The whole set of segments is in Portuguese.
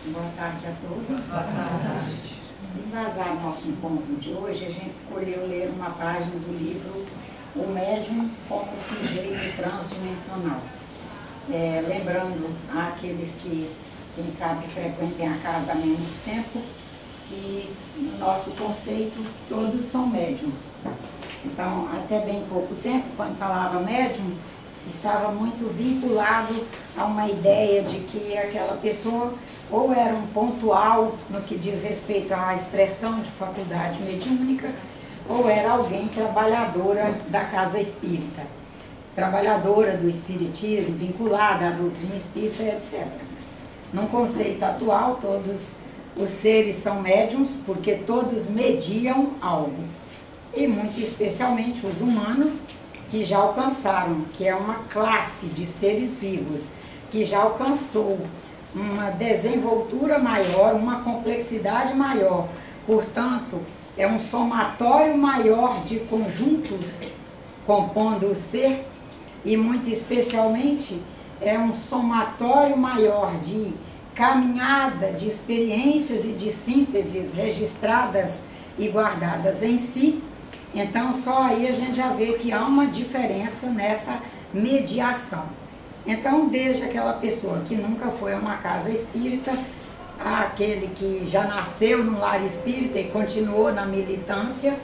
Boa tarde a todos. Boa tarde. Embasar nosso encontro de hoje, a gente escolheu ler uma página do livro O Médium como Sujeito Transdimensional. Lembrando àqueles que, quem sabe, frequentem a casa há menos tempo, que no nosso conceito todos são médiums. Então, até bem pouco tempo, quando falava médium, estava muito vinculado a uma ideia de que aquela pessoa ou era um pontual no que diz respeito à expressão de faculdade mediúnica, ou era alguém trabalhadora da casa espírita, trabalhadora do espiritismo, vinculada à doutrina espírita, etc. Num conceito atual, todos os seres são médiums, porque todos mediam algo. E muito especialmente os humanos, que já alcançaram, que é uma classe de seres vivos, que já alcançou uma desenvoltura maior, uma complexidade maior. Portanto, é um somatório maior de conjuntos compondo o ser, e muito especialmente é um somatório maior de caminhada, de experiências e de sínteses registradas e guardadas em si. Então, só aí a gente já vê que há uma diferença nessa mediação. Então, desde aquela pessoa que nunca foi a uma casa espírita, aquele que já nasceu num lar espírita e continuou na militância,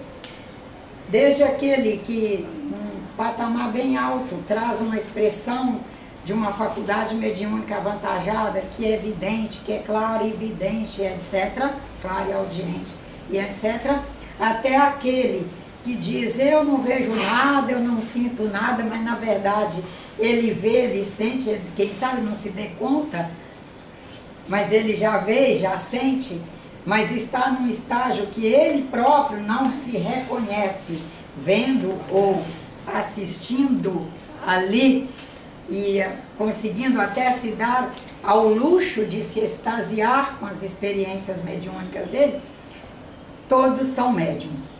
desde aquele que, num patamar bem alto, traz uma expressão de uma faculdade mediúnica avantajada, que é evidente, que é clara e evidente, etc., clara e audiente, e etc., até aquele que diz, eu não vejo nada, eu não sinto nada, mas na verdade ele vê, ele sente, ele, quem sabe não se dê conta, mas ele já vê, já sente, mas está num estágio que ele próprio não se reconhece, vendo ou assistindo ali e conseguindo até se dar ao luxo de se extasiar com as experiências mediúnicas dele. Todos são médiums.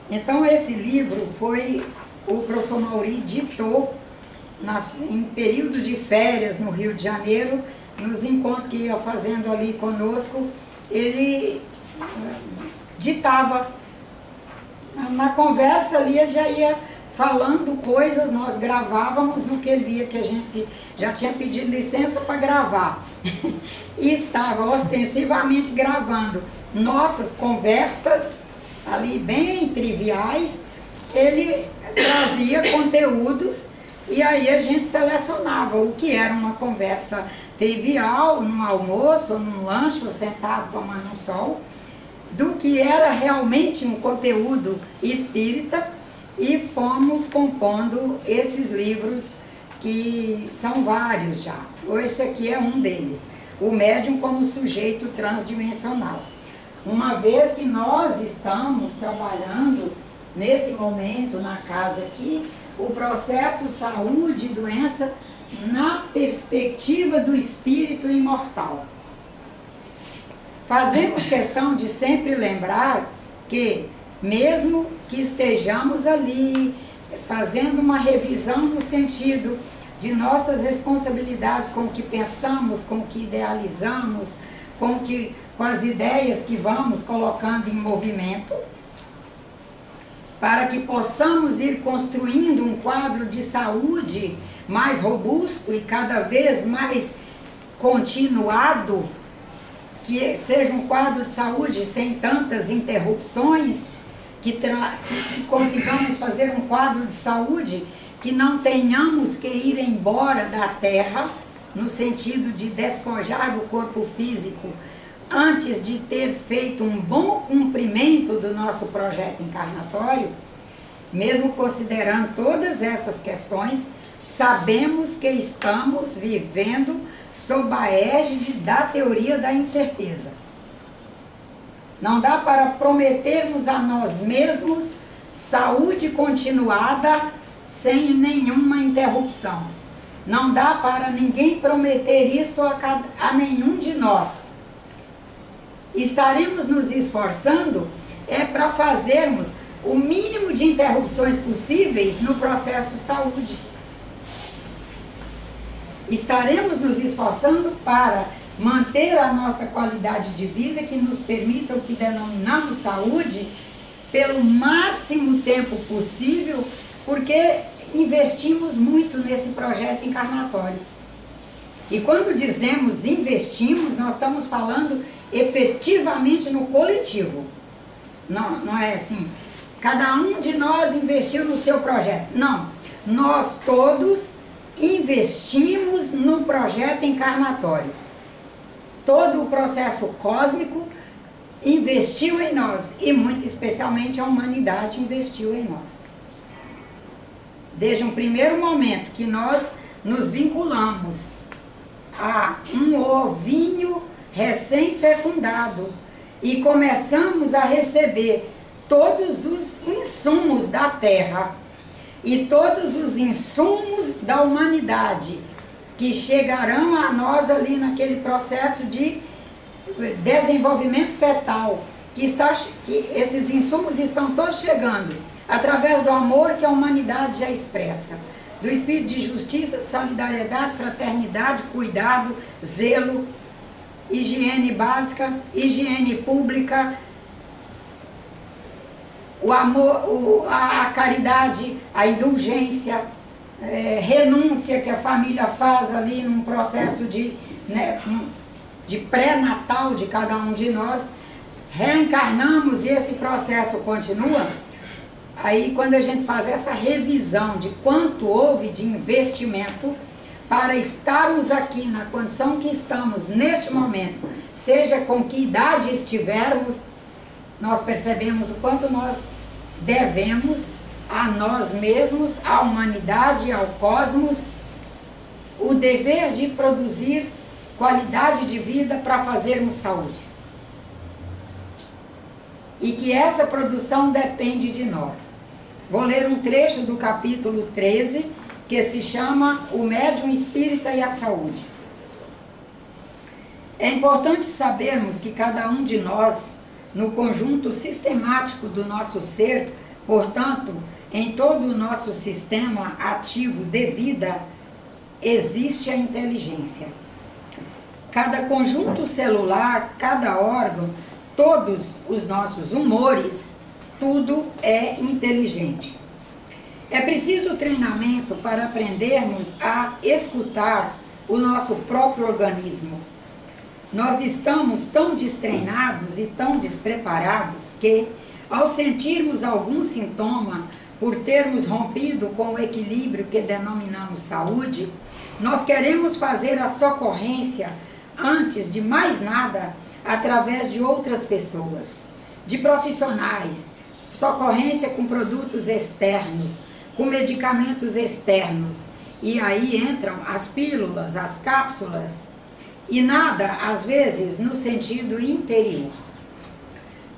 Então, esse livro foi, o professor Mauri ditou em período de férias no Rio de Janeiro, nos encontros que ia fazendo ali conosco, ele ditava. Na conversa ali, ele já ia falando coisas, nós gravávamos no que ele via que a gente já tinha pedido licença para gravar. E estava ostensivamente gravando nossas conversas ali bem triviais. Ele trazia conteúdos e aí a gente selecionava o que era uma conversa trivial, num almoço, ou num lanche, ou sentado tomando um sol, do que era realmente um conteúdo espírita, e fomos compondo esses livros, que são vários já. Esse aqui é um deles, O Médium como Sujeito Transdimensional. Uma vez que nós estamos trabalhando, nesse momento, na casa aqui, o processo saúde e doença na perspectiva do espírito imortal. Fazemos questão de sempre lembrar que, mesmo que estejamos ali fazendo uma revisão no sentido de nossas responsabilidades com o que pensamos, com o que idealizamos, com as ideias que vamos colocando em movimento, para que possamos ir construindo um quadro de saúde mais robusto e cada vez mais continuado, que seja um quadro de saúde sem tantas interrupções, que consigamos fazer um quadro de saúde que não tenhamos que ir embora da Terra, no sentido de despojar do corpo físico, antes de ter feito um bom cumprimento do nosso projeto encarnatório. Mesmo considerando todas essas questões, sabemos que estamos vivendo sob a égide da teoria da incerteza. Não dá para prometermos a nós mesmos saúde continuada sem nenhuma interrupção. Não dá para ninguém prometer isto a nenhum de nós. Estaremos nos esforçando para fazermos o mínimo de interrupções possíveis no processo saúde. Estaremos nos esforçando para manter a nossa qualidade de vida, que nos permita o que denominamos saúde, pelo máximo tempo possível, porque investimos muito nesse projeto encarnatório. E quando dizemos investimos, nós estamos falando efetivamente no coletivo. Não é assim, cada um de nós investiu no seu projeto. Não, nós todos investimos no projeto encarnatório. Todo o processo cósmico investiu em nós, e muito especialmente a humanidade investiu em nós. Desde um primeiro momento que nós nos vinculamos a um ovinho recém-fecundado e começamos a receber todos os insumos da terra e todos os insumos da humanidade que chegarão a nós ali naquele processo de desenvolvimento fetal, que esses insumos estão todos chegando através do amor que a humanidade já expressa, do espírito de justiça, de solidariedade, fraternidade, cuidado, zelo, higiene básica, higiene pública, o amor, a caridade, a indulgência, renúncia que a família faz ali num processo de pré-natal de cada um de nós. Reencarnamos e esse processo continua. Aí quando a gente faz essa revisão de quanto houve de investimento para estarmos aqui na condição que estamos neste momento, seja com que idade estivermos, nós percebemos o quanto nós devemos a nós mesmos, à humanidade, ao cosmos, o dever de produzir qualidade de vida para fazermos saúde. E que essa produção depende de nós. Vou ler um trecho do capítulo 13, que se chama O Médium Espírita e a Saúde. É importante sabermos que cada um de nós, no conjunto sistemático do nosso ser, portanto, em todo o nosso sistema ativo de vida, existe a inteligência. Cada conjunto celular, cada órgão, todos os nossos humores, tudo é inteligente. É preciso treinamento para aprendermos a escutar o nosso próprio organismo. Nós estamos tão destreinados e tão despreparados que, ao sentirmos algum sintoma, por termos rompido com o equilíbrio que denominamos saúde, nós queremos fazer a socorrência, antes de mais nada, através de outras pessoas, de profissionais, socorrência com produtos externos, com medicamentos externos, e aí entram as pílulas, as cápsulas, e nada, às vezes, no sentido interior.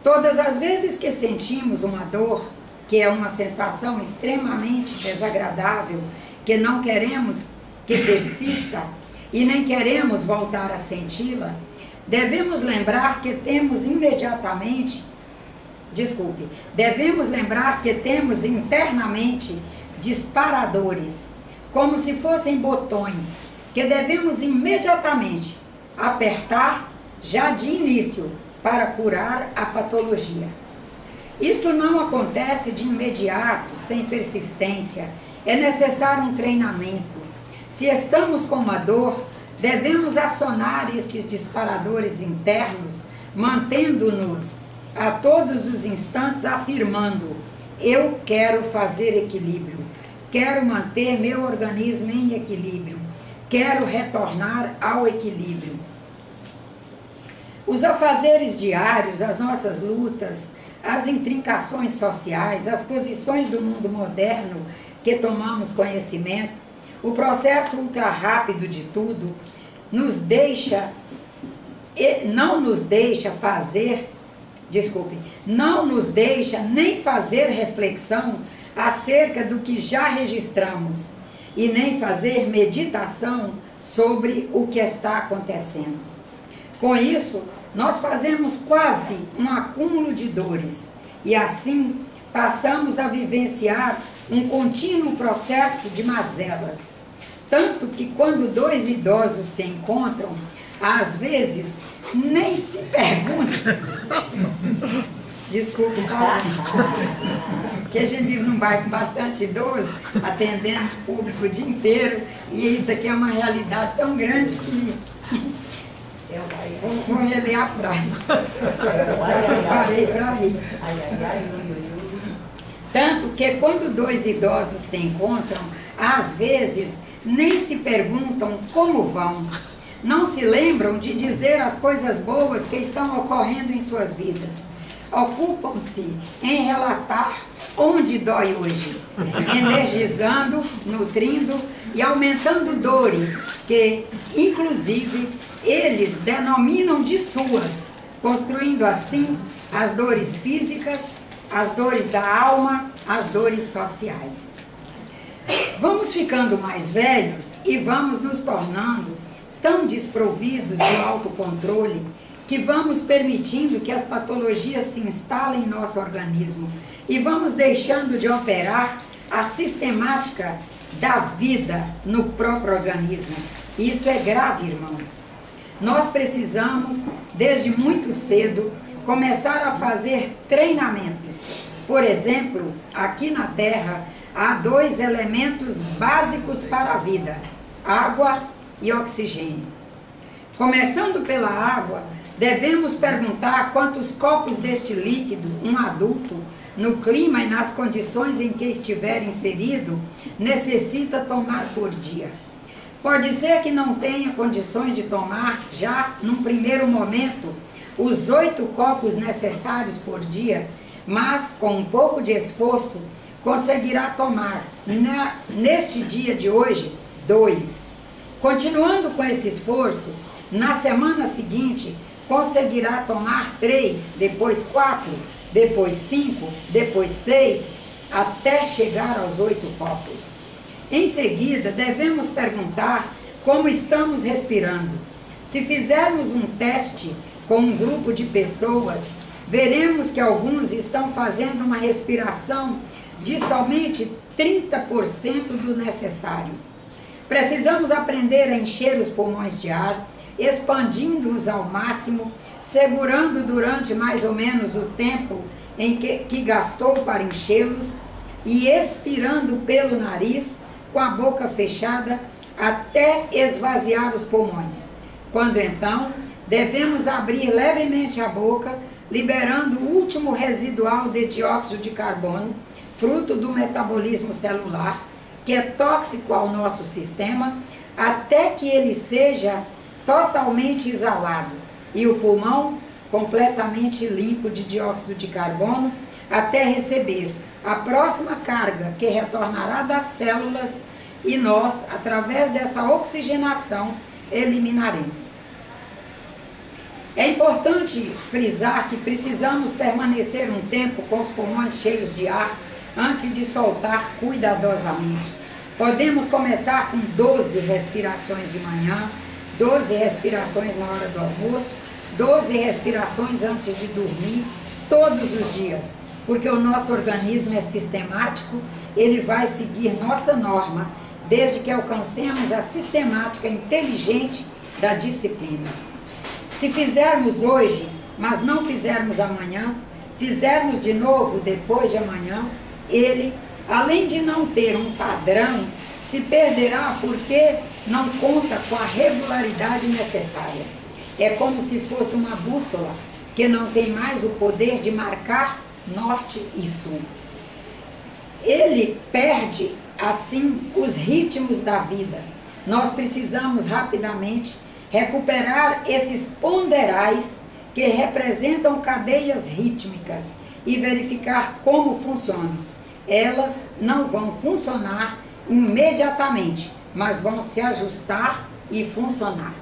Todas as vezes que sentimos uma dor, que é uma sensação extremamente desagradável, que não queremos que persista e nem queremos voltar a senti-la, devemos lembrar que temos internamente disparadores, como se fossem botões, que devemos imediatamente apertar já de início para curar a patologia. Isto não acontece de imediato, sem persistência, é necessário um treinamento. Se estamos com uma dor, devemos acionar estes disparadores internos, mantendo-nos a todos os instantes afirmando: eu quero fazer equilíbrio, quero manter meu organismo em equilíbrio, quero retornar ao equilíbrio. Os afazeres diários, as nossas lutas, as intrincações sociais, as posições do mundo moderno que tomamos conhecimento, o processo ultra rápido de tudo, não nos deixa nem fazer reflexão acerca do que já registramos e nem fazer meditação sobre o que está acontecendo. Com isso, nós fazemos quase um acúmulo de dores e assim passamos a vivenciar um contínuo processo de mazelas. Tanto que quando dois idosos se encontram, às vezes nem se perguntam. Desculpa, porque a gente vive num bairro com bastante idoso, atendendo o público o dia inteiro, e isso aqui é uma realidade tão grande que... Vou reler a frase. Já parei para rir. Tanto que quando dois idosos se encontram, às vezes nem se perguntam como vão. Não se lembram de dizer as coisas boas que estão ocorrendo em suas vidas. Ocupam-se em relatar onde dói hoje, energizando, nutrindo e aumentando dores que, inclusive, eles denominam de suas, construindo assim as dores físicas, as dores da alma, as dores sociais. Vamos ficando mais velhos e vamos nos tornando tão desprovidos do autocontrole que vamos permitindo que as patologias se instalem em nosso organismo e vamos deixando de operar a sistemática da vida no próprio organismo. Isso é grave, irmãos. Nós precisamos, desde muito cedo, começar a fazer treinamentos. Por exemplo, aqui na Terra, há 2 elementos básicos para a vida: água e oxigênio. Começando pela água, devemos perguntar quantos copos deste líquido um adulto, no clima e nas condições em que estiver inserido, necessita tomar por dia. Pode ser que não tenha condições de tomar, já num primeiro momento, os 8 copos necessários por dia, mas com um pouco de esforço, conseguirá tomar, neste dia de hoje, 2. Continuando com esse esforço, na semana seguinte, conseguirá tomar 3, depois 4, depois 5, depois 6, até chegar aos 8 copos. Em seguida, devemos perguntar como estamos respirando. Se fizermos um teste com um grupo de pessoas, veremos que alguns estão fazendo uma respiração de somente 30% do necessário. Precisamos aprender a encher os pulmões de ar, expandindo-os ao máximo, segurando durante mais ou menos o tempo em que gastou para enchê-los e expirando pelo nariz, com a boca fechada, até esvaziar os pulmões. Quando então, devemos abrir levemente a boca, liberando o último residual de dióxido de carbono, fruto do metabolismo celular, que é tóxico ao nosso sistema, até que ele seja totalmente exalado e o pulmão completamente limpo de dióxido de carbono, até receber a próxima carga que retornará das células e nós, através dessa oxigenação, eliminaremos. É importante frisar que precisamos permanecer um tempo com os pulmões cheios de ar antes de soltar cuidadosamente. Podemos começar com 12 respirações de manhã, 12 respirações na hora do almoço, 12 respirações antes de dormir, todos os dias, porque o nosso organismo é sistemático, ele vai seguir nossa norma, desde que alcancemos a sistemática inteligente da disciplina. Se fizermos hoje, mas não fizermos amanhã, fizermos de novo depois de amanhã, ele, além de não ter um padrão, se perderá porque não conta com a regularidade necessária. É como se fosse uma bússola que não tem mais o poder de marcar norte e sul. Ele perde, assim, os ritmos da vida. Nós precisamos rapidamente recuperar esses ponderais que representam cadeias rítmicas e verificar como funcionam. Elas não vão funcionar imediatamente, mas vão se ajustar e funcionar.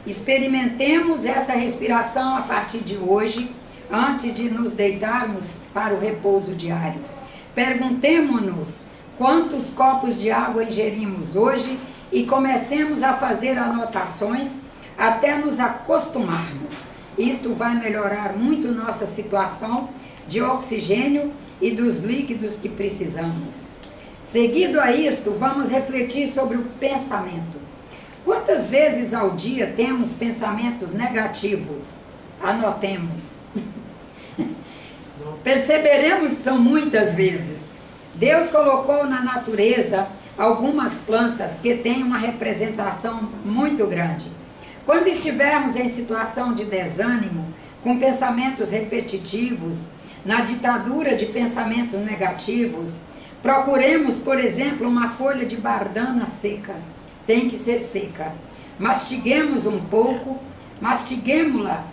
Experimentemos essa respiração a partir de hoje, antes de nos deitarmos para o repouso diário. Perguntemo-nos quantos copos de água ingerimos hoje e comecemos a fazer anotações até nos acostumarmos. Isto vai melhorar muito nossa situação de oxigênio e dos líquidos que precisamos. Seguido a isto, vamos refletir sobre o pensamento. Quantas vezes ao dia temos pensamentos negativos? Anotemos. Perceberemos que são muitas vezes. Deus colocou na natureza algumas plantas que têm uma representação muito grande. Quando estivermos em situação de desânimo, com pensamentos repetitivos, na ditadura de pensamentos negativos, procuremos, por exemplo, uma folha de bardana seca. Tem que ser seca. Mastiguemos um pouco, mastiguemo-la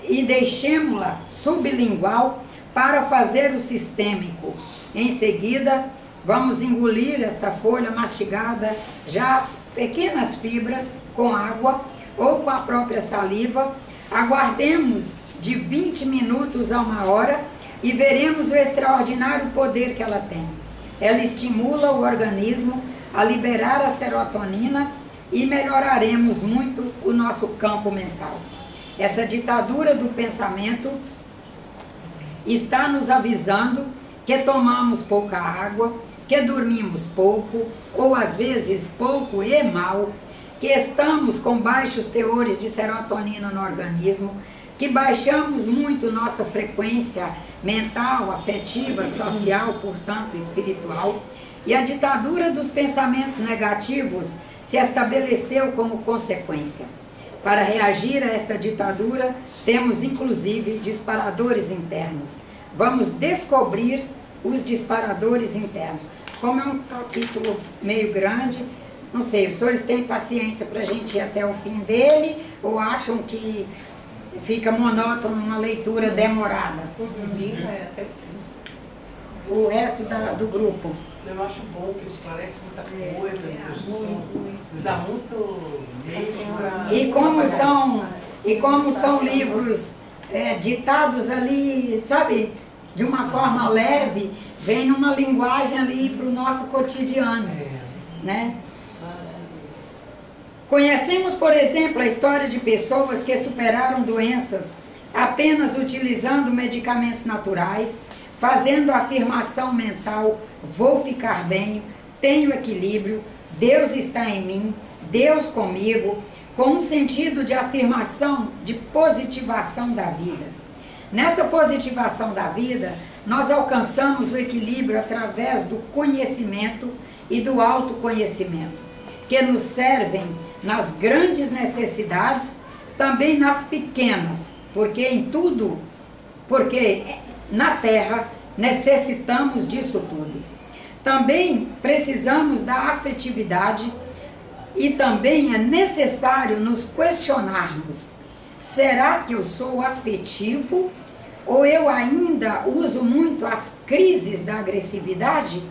e deixemo-la sublingual para fazer o sistêmico. Em seguida, vamos engolir esta folha mastigada, já pequenas fibras, com água ou com a própria saliva. Aguardemos de 20 minutos a 1 hora e veremos o extraordinário poder que ela tem. Ela estimula o organismo a liberar a serotonina e melhoraremos muito o nosso campo mental. Essa ditadura do pensamento está nos avisando que tomamos pouca água, que dormimos pouco, ou às vezes pouco e mal, que estamos com baixos teores de serotonina no organismo, que baixamos muito nossa frequência mental, afetiva, social, portanto espiritual, e a ditadura dos pensamentos negativos se estabeleceu como consequência. Para reagir a esta ditadura, temos inclusive disparadores internos. Vamos descobrir os disparadores internos. Como é um capítulo meio grande, não sei, os senhores têm paciência para a gente ir até o fim dele ou acham que fica monótono uma leitura demorada? O resto do grupo. Eu acho bom que esclarece muita coisa, dá muito meio E como são livros ditados ali, sabe, de uma forma leve, vem numa linguagem ali para o nosso cotidiano, né? Conhecemos, por exemplo, a história de pessoas que superaram doenças apenas utilizando medicamentos naturais, fazendo a afirmação mental: vou ficar bem, tenho equilíbrio, Deus está em mim, Deus comigo, com um sentido de afirmação, de positivação da vida. Nessa positivação da vida, nós alcançamos o equilíbrio através do conhecimento e do autoconhecimento, que nos servem nas grandes necessidades, também nas pequenas, porque na Terra necessitamos disso tudo. Também precisamos da afetividade e também é necessário nos questionarmos: será que eu sou afetivo ou eu ainda uso muito as crises da agressividade?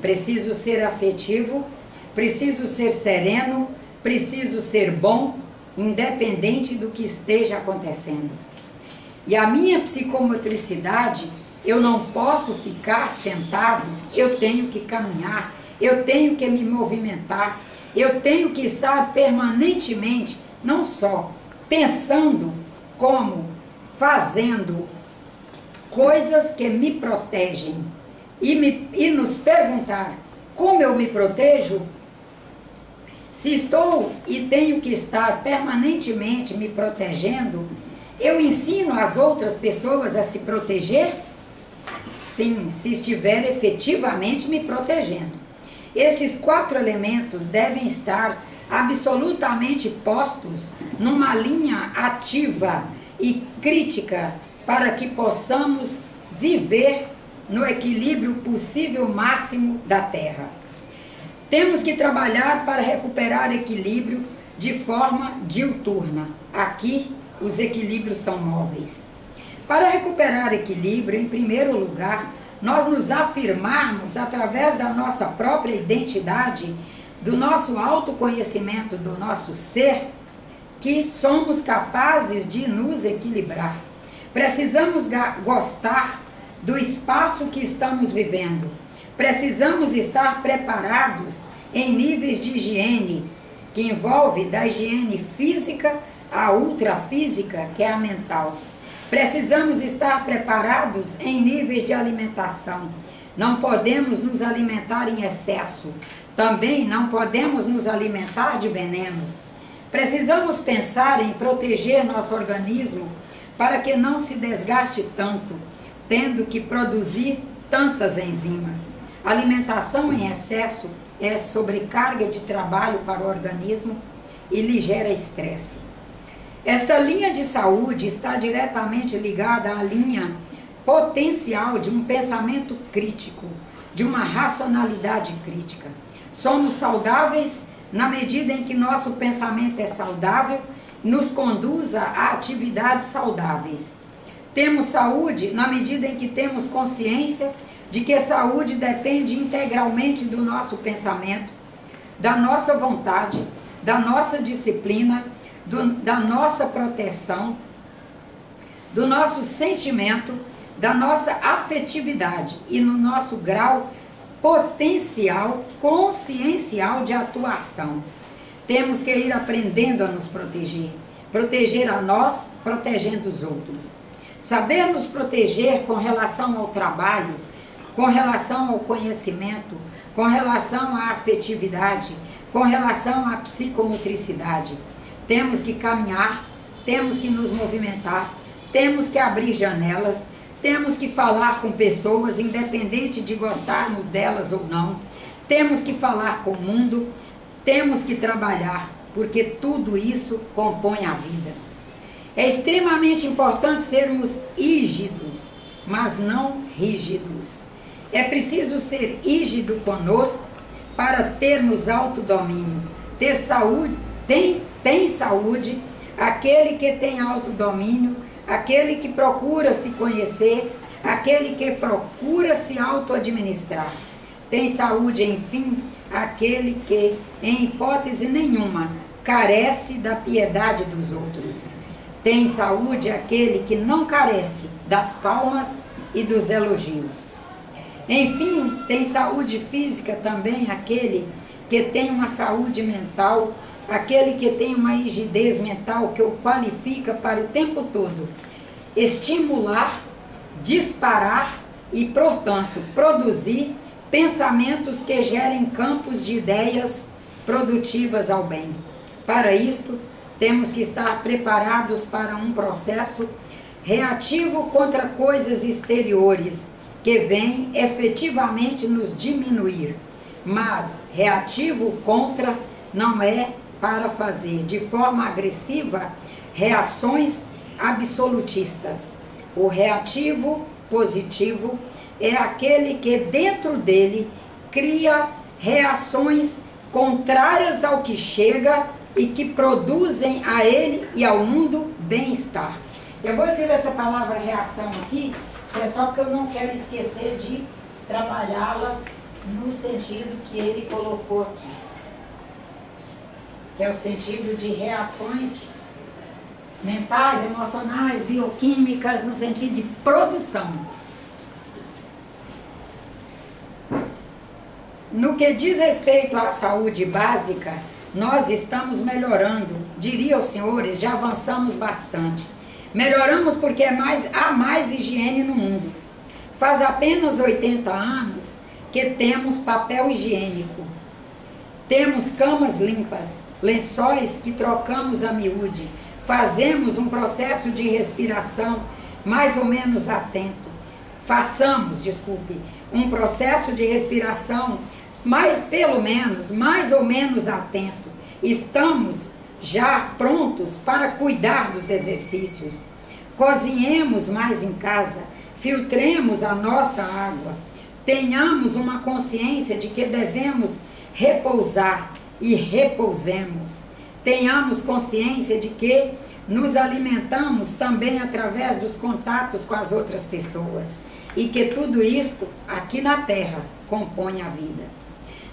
Preciso ser afetivo, preciso ser sereno, preciso ser bom, independente do que esteja acontecendo. E a minha psicomotricidade, eu não posso ficar sentado, eu tenho que caminhar, eu tenho que me movimentar, eu tenho que estar permanentemente, não só pensando, como fazendo coisas que me protegem. E nos perguntar: como eu me protejo? Se estou e tenho que estar permanentemente me protegendo, eu ensino as outras pessoas a se proteger? Sim, se estiver efetivamente me protegendo. Estes 4 elementos devem estar absolutamente postos numa linha ativa e crítica para que possamos viver no equilíbrio possível máximo da Terra. Temos que trabalhar para recuperar equilíbrio de forma diuturna. Aqui, os equilíbrios são móveis. Para recuperar equilíbrio, em primeiro lugar, nós nos afirmarmos através da nossa própria identidade, do nosso autoconhecimento, do nosso ser, que somos capazes de nos equilibrar. Precisamos gostar do espaço que estamos vivendo. Precisamos estar preparados em níveis de higiene, que envolve da higiene física à ultrafísica, que é a mental. Precisamos estar preparados em níveis de alimentação, Não podemos nos alimentar em excesso. Também não podemos nos alimentar de venenos. Precisamos pensar em proteger nosso organismo para que não se desgaste tanto, tendo que produzir tantas enzimas. Alimentação em excesso é sobrecarga de trabalho para o organismo e lhe gera estresse. Esta linha de saúde está diretamente ligada à linha potencial de um pensamento crítico, de uma racionalidade crítica. Somos saudáveis na medida em que nosso pensamento é saudável, nos conduza a atividades saudáveis. Temos saúde na medida em que temos consciência de que a saúde depende integralmente do nosso pensamento, da nossa vontade, da nossa disciplina, da nossa proteção, do nosso sentimento, da nossa afetividade e no nosso grau potencial, consciencial de atuação. Temos que ir aprendendo a nos proteger. Proteger a nós, protegendo os outros. Saber nos proteger com relação ao trabalho, com relação ao conhecimento, com relação à afetividade, com relação à psicomotricidade. Temos que caminhar, temos que nos movimentar, temos que abrir janelas, temos que falar com pessoas, independente de gostarmos delas ou não. Temos que falar com o mundo, temos que trabalhar, porque tudo isso compõe a vida. É extremamente importante sermos rígidos, mas não rígidos. É preciso ser rígido conosco para termos autodomínio. Ter saúde, tem saúde aquele que tem autodomínio, aquele que procura se conhecer, aquele que procura se auto-administrar. Tem saúde, enfim, aquele que, em hipótese nenhuma, carece da piedade dos outros. Tem saúde aquele que não carece das palmas e dos elogios. Enfim, tem saúde física também aquele que tem uma saúde mental, aquele que tem uma rigidez mental que o qualifica para o tempo todo estimular, disparar e, portanto, produzir pensamentos que gerem campos de ideias produtivas ao bem. Para isto, temos que estar preparados para um processo reativo contra coisas exteriores que vêm efetivamente nos diminuir, mas reativo contra não é para fazer de forma agressiva reações absolutistas. O reativo positivo é aquele que dentro dele cria reações contrárias ao que chega e que produzem a ele e ao mundo bem-estar. Eu vou escrever essa palavra reação aqui, é só porque eu não quero esquecer de trabalhá-la no sentido que ele colocou aqui, que é o sentido de reações mentais, emocionais, bioquímicas, no sentido de produção. No que diz respeito à saúde básica, nós estamos melhorando. Diria aos senhores, já avançamos bastante. Melhoramos porque há mais higiene no mundo. Faz apenas 80 anos que temos papel higiênico. Temos camas limpas, lençóis que trocamos a miúde. Fazemos um processo de respiração mais ou menos atento. Um processo de respiração mais ou menos atento. Estamos já prontos para cuidar dos exercícios. Cozinhemos mais em casa, filtremos a nossa água. Tenhamos uma consciência de que devemos repousar e repousemos. Tenhamos consciência de que nos alimentamos também através dos contatos com as outras pessoas e que tudo isto aqui na Terra compõe a vida.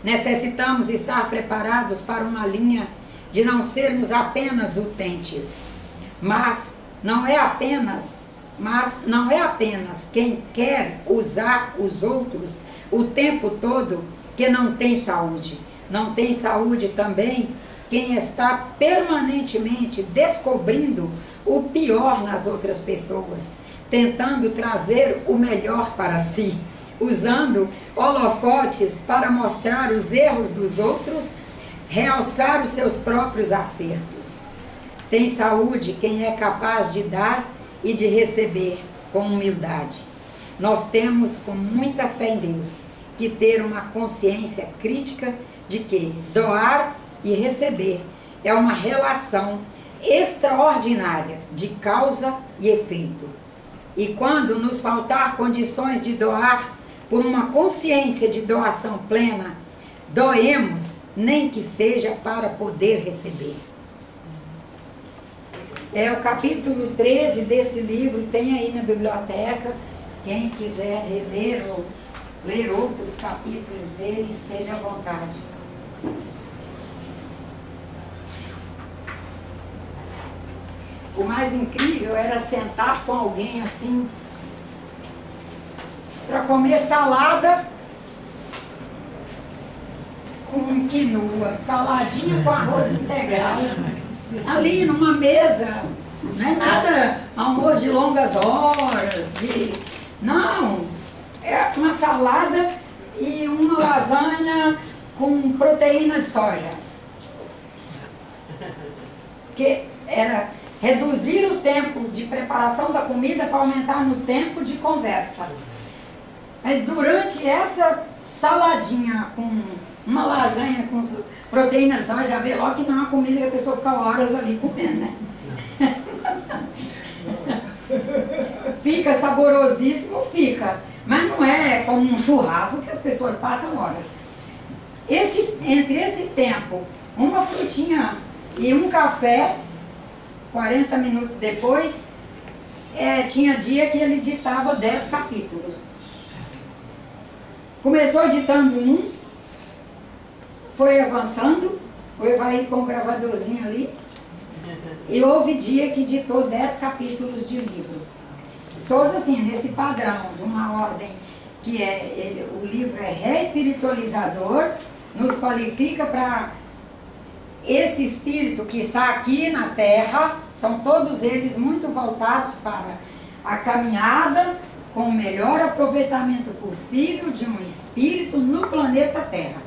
Necessitamos estar preparados para uma linha de não sermos apenas utentes, mas não é apenas quem quer usar os outros o tempo todo que não tem saúde. Não tem saúde também quem está permanentemente descobrindo o pior nas outras pessoas, tentando trazer o melhor para si, usando holofotes para mostrar os erros dos outros, realçar os seus próprios acertos. Tem saúde quem é capaz de dar e de receber com humildade. Nós temos, com muita fé em Deus, que ter uma consciência crítica de que doar e receber é uma relação extraordinária de causa e efeito. E quando nos faltar condições de doar por uma consciência de doação plena, doemos, nem que seja para poder receber. É o capítulo 13 desse livro, tem aí na biblioteca. Quem quiser reler ou ler outros capítulos dele, esteja à vontade. O mais incrível era sentar com alguém assim, para comer salada com quinoa, saladinha com arroz integral, ali numa mesa, não é nada almoço de longas horas, não, é uma salada e uma lasanha com proteína de soja, que era reduzir o tempo de preparação da comida para aumentar no tempo de conversa. Mas durante essa saladinha com uma lasanha com proteína só, já vê logo que não é uma comida que a pessoa fica horas ali comendo, né? Fica saborosíssimo, fica. Mas não é como um churrasco que as pessoas passam horas. Entre esse tempo, uma frutinha e um café, 40 minutos depois, tinha dia que ele ditava 10 capítulos. Começou ditando um, foi avançando, o Evaí com um gravadorzinho ali, e houve dia que ditou 10 capítulos de livro. Todos assim, nesse padrão, de uma ordem que o livro é reespiritualizador, nos qualifica para esse espírito que está aqui na Terra, são todos eles muito voltados para a caminhada com o melhor aproveitamento possível de um espírito no planeta Terra.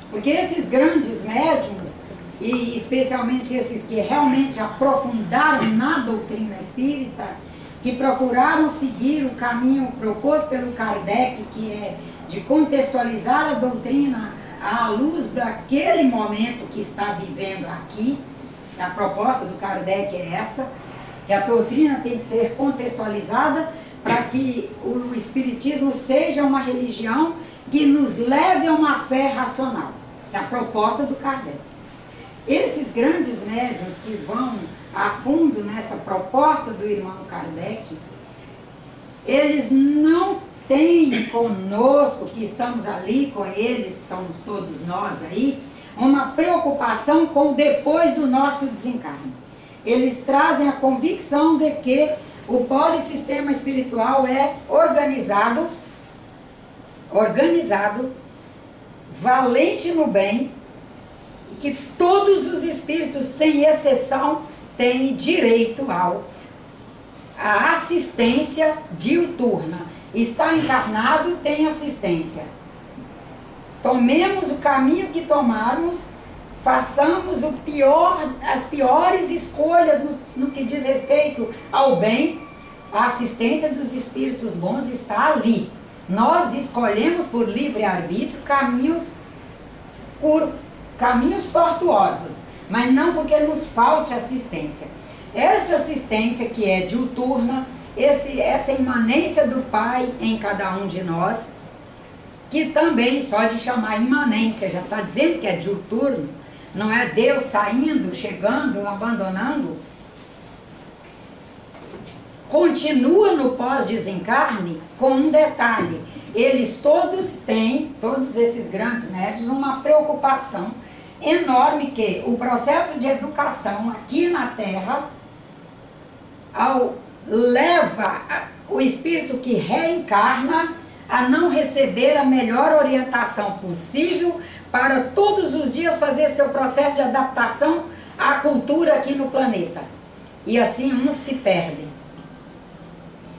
Porque esses grandes médiuns, e especialmente esses que realmente aprofundaram na doutrina espírita, que procuraram seguir o caminho proposto pelo Kardec, que é de contextualizar a doutrina à luz daquele momento que está vivendo aqui. A proposta do Kardec é essa, que a doutrina tem que ser contextualizada para que o Espiritismo seja uma religião que nos leve a uma fé racional. Essa é a proposta do Kardec. Esses grandes médiuns que vão a fundo nessa proposta do irmão Kardec, eles não têm conosco, que estamos ali com eles, que somos todos nós aí, uma preocupação com depois do nosso desencarne. Eles trazem a convicção de que o polissistema espiritual é organizado, valente no bem, e que todos os espíritos, sem exceção, têm direito à assistência diuturna. Está encarnado, tem assistência. Tomemos o caminho que tomarmos, façamos as piores escolhas no que diz respeito ao bem, a assistência dos espíritos bons está ali. Nós escolhemos por livre-arbítrio caminhos tortuosos, mas não porque nos falte assistência. Essa assistência que é diuturna, essa imanência do Pai em cada um de nós, que também só de chamar imanência já está dizendo que é diuturno, não é Deus saindo, chegando, abandonando. Continua no pós-desencarne com um detalhe. Eles todos têm, todos esses grandes médiuns, uma preocupação enorme que o processo de educação aqui na Terra leva o espírito que reencarna a não receber a melhor orientação possível para todos os dias fazer seu processo de adaptação à cultura aqui no planeta. E assim uns se perdem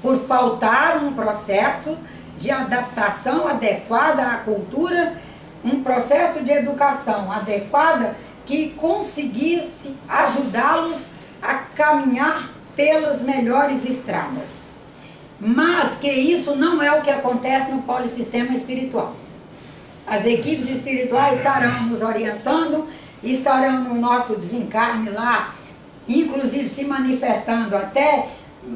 por faltar um processo de adaptação adequada à cultura, um processo de educação adequada que conseguisse ajudá-los a caminhar pelas melhores estradas. Mas que isso não é o que acontece no polissistema espiritual. As equipes espirituais estarão nos orientando, estarão no nosso desencarne lá, inclusive se manifestando até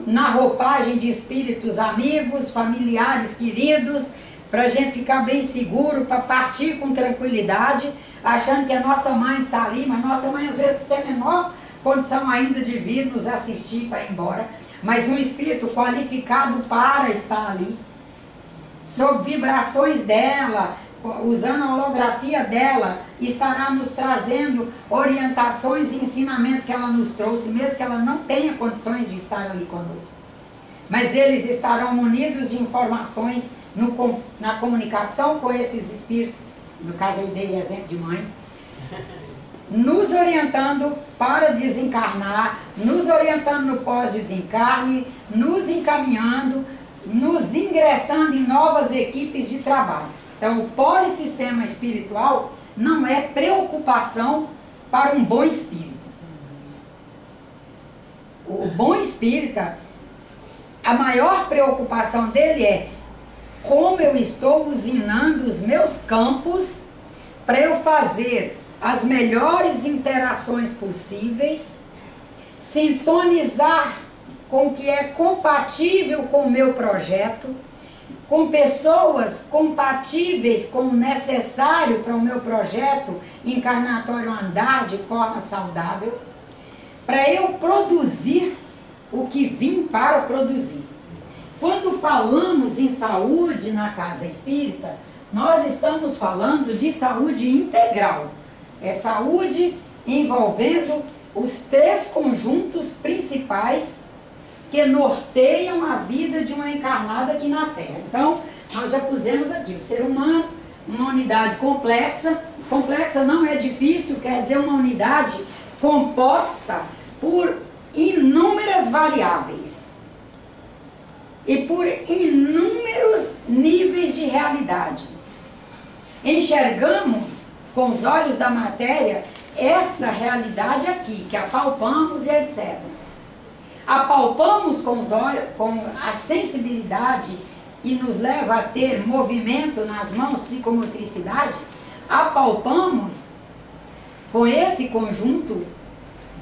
na roupagem de espíritos amigos, familiares, queridos, para a gente ficar bem seguro, para partir com tranquilidade, achando que a nossa mãe está ali, mas nossa mãe às vezes tem a menor condição ainda de vir nos assistir para ir embora, mas um espírito qualificado para estar ali, sob vibrações dela, usando a holografia dela, estará nos trazendo orientações e ensinamentos que ela nos trouxe, mesmo que ela não tenha condições de estar ali conosco. Mas eles estarão munidos de informações na comunicação com esses espíritos, no caso aí dei exemplo de mãe, nos orientando para desencarnar, nos orientando no pós-desencarne, nos encaminhando, nos ingressando em novas equipes de trabalho. Então, o polissistema espiritual não é preocupação para um bom espírito. O bom espírita, a maior preocupação dele é como eu estou usinando os meus campos para eu fazer as melhores interações possíveis, sintonizar com o que é compatível com o meu projeto, com pessoas compatíveis com o necessário para o meu projeto encarnatório andar de forma saudável, para eu produzir o que vim para produzir. Quando falamos em saúde na casa espírita, nós estamos falando de saúde integral. É saúde envolvendo os 3 conjuntos principais que norteiam a vida de uma encarnada aqui na Terra. Então, nós já pusemos aqui o ser humano, uma unidade complexa. Complexa não é difícil, quer dizer uma unidade composta por inúmeras variáveis e por inúmeros níveis de realidade. Enxergamos com os olhos da matéria essa realidade aqui, que apalpamos e etc. Apalpamos com os olhos, com a sensibilidade que nos leva a ter movimento nas mãos, psicomotricidade, apalpamos com esse conjunto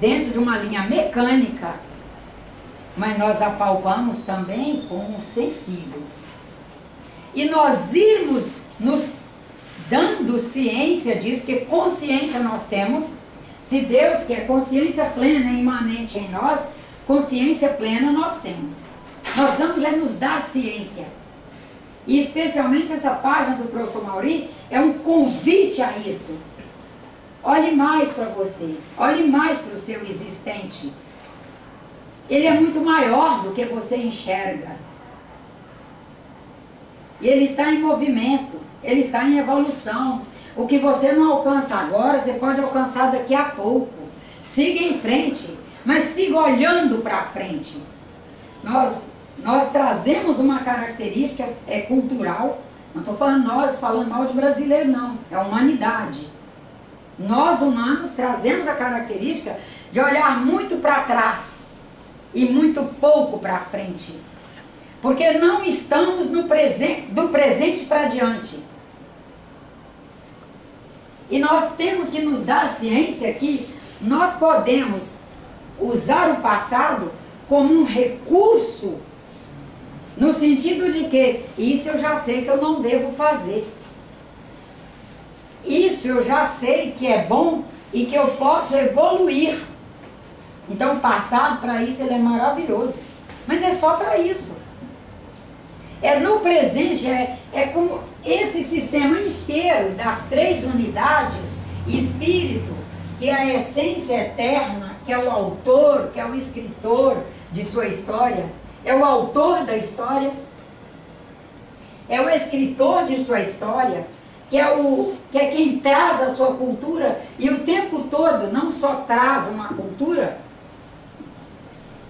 dentro de uma linha mecânica, mas nós apalpamos também com o sensível. E nós irmos nos dando ciência disso, porque consciência nós temos, se Deus quer consciência plena imanente em nós, consciência plena nós temos. Nós vamos nos dar ciência. E especialmente essa página do professor Mauri é um convite a isso. Olhe mais para você, olhe mais para o seu existente. Ele é muito maior do que você enxerga. Ele está em movimento, ele está em evolução. O que você não alcança agora, você pode alcançar daqui a pouco. Siga em frente, mas siga olhando para frente. Nós trazemos uma característica cultural. Não estou falando nós, falando mal de brasileiro, não. É a humanidade. Nós, humanos, trazemos a característica de olhar muito para trás e muito pouco para frente. Porque não estamos no presente, do presente para diante. E nós temos que nos dar a ciência que nós podemos usar o passado como um recurso, no sentido de que isso eu já sei que eu não devo fazer. Isso eu já sei que é bom e que eu posso evoluir. Então o passado, para isso, ele é maravilhoso. Mas é só para isso. É no presente, é como esse sistema inteiro das 3 unidades, espírito, que é a essência eterna, que é o autor, que é o escritor de sua história, é o autor da história, é o escritor de sua história, que é quem traz a sua cultura e o tempo todo não só traz uma cultura,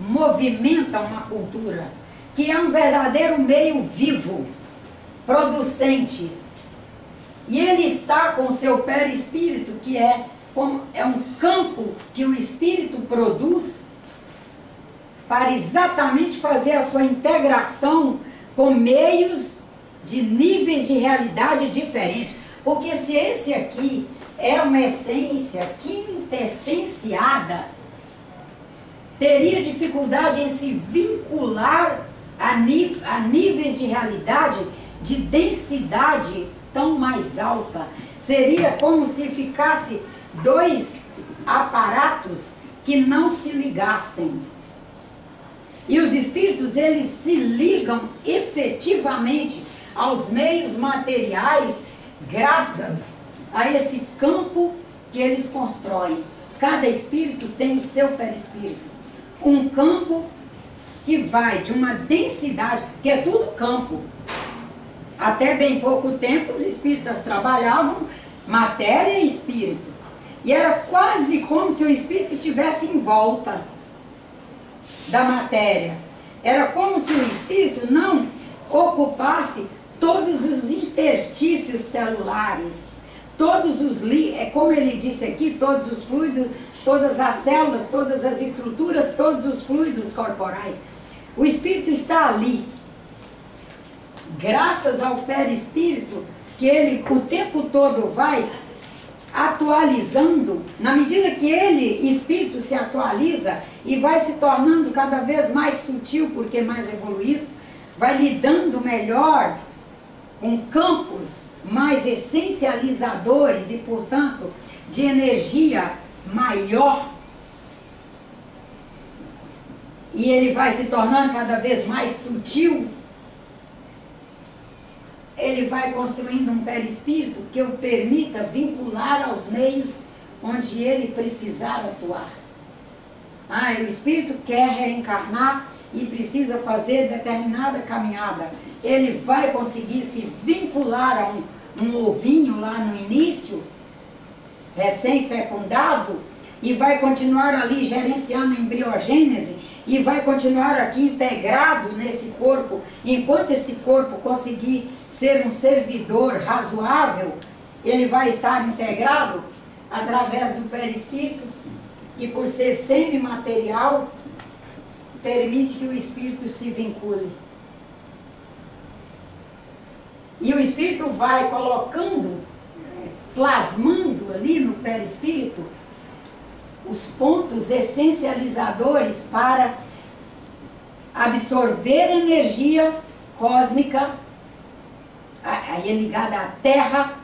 movimenta uma cultura, que é um verdadeiro meio vivo, producente. E ele está com o seu perispírito, que é um campo que o espírito produz para exatamente fazer a sua integração com meios de níveis de realidade diferentes. Porque se esse aqui é uma essência quintessenciada, teria dificuldade em se vincular a níveis de realidade, de densidade tão mais alta. Seria como se ficasse dois aparatos que não se ligassem. E os espíritos, eles se ligam efetivamente aos meios materiais graças a esse campo que eles constroem. Cada espírito tem o seu perispírito. Um campo que vai de uma densidade, que é tudo campo. Até bem pouco tempo os espíritas trabalhavam matéria e espírito. E era quase como se o espírito estivesse em volta da matéria. Era como se o espírito não ocupasse todos os interstícios celulares, todos os, como ele disse aqui, todos os fluidos, todas as células, todas as estruturas, todos os fluidos corporais. O espírito está ali, graças ao perispírito, que ele o tempo todo vai atualizando, na medida que ele, espírito, se atualiza e vai se tornando cada vez mais sutil, porque mais evoluído, vai lidando melhor com campos mais essencializadores e, portanto, de energia maior. E ele vai se tornando cada vez mais sutil. Ele vai construindo um perispírito que o permita vincular aos meios onde ele precisar atuar. O espírito quer reencarnar e precisa fazer determinada caminhada. Ele vai conseguir se vincular a um ovinho lá no início, recém-fecundado, e vai continuar ali gerenciando a embriogênese, e vai continuar aqui integrado nesse corpo, enquanto esse corpo conseguir ser um servidor razoável, ele vai estar integrado através do perispírito, que por ser semimaterial, permite que o espírito se vincule. E o espírito vai colocando, plasmando ali no perispírito, os pontos essencializadores para absorver energia cósmica, aí é ligada à Terra,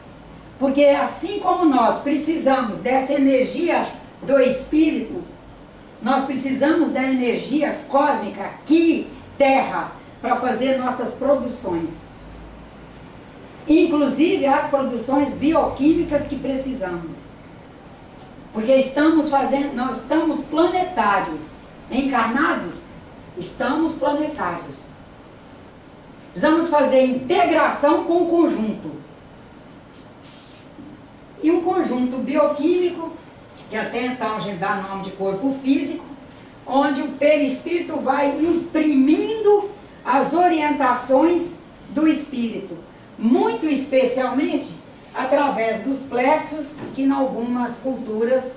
porque assim como nós precisamos dessa energia do espírito, nós precisamos da energia cósmica aqui, Terra, para fazer nossas produções. Inclusive as produções bioquímicas que precisamos. Porque nós estamos planetários. Encarnados, estamos planetários. Precisamos fazer integração com o conjunto. E um conjunto bioquímico, que até então a gente dá nome de corpo físico, onde o perispírito vai imprimindo as orientações do espírito, muito especialmente através dos plexos, que em algumas culturas,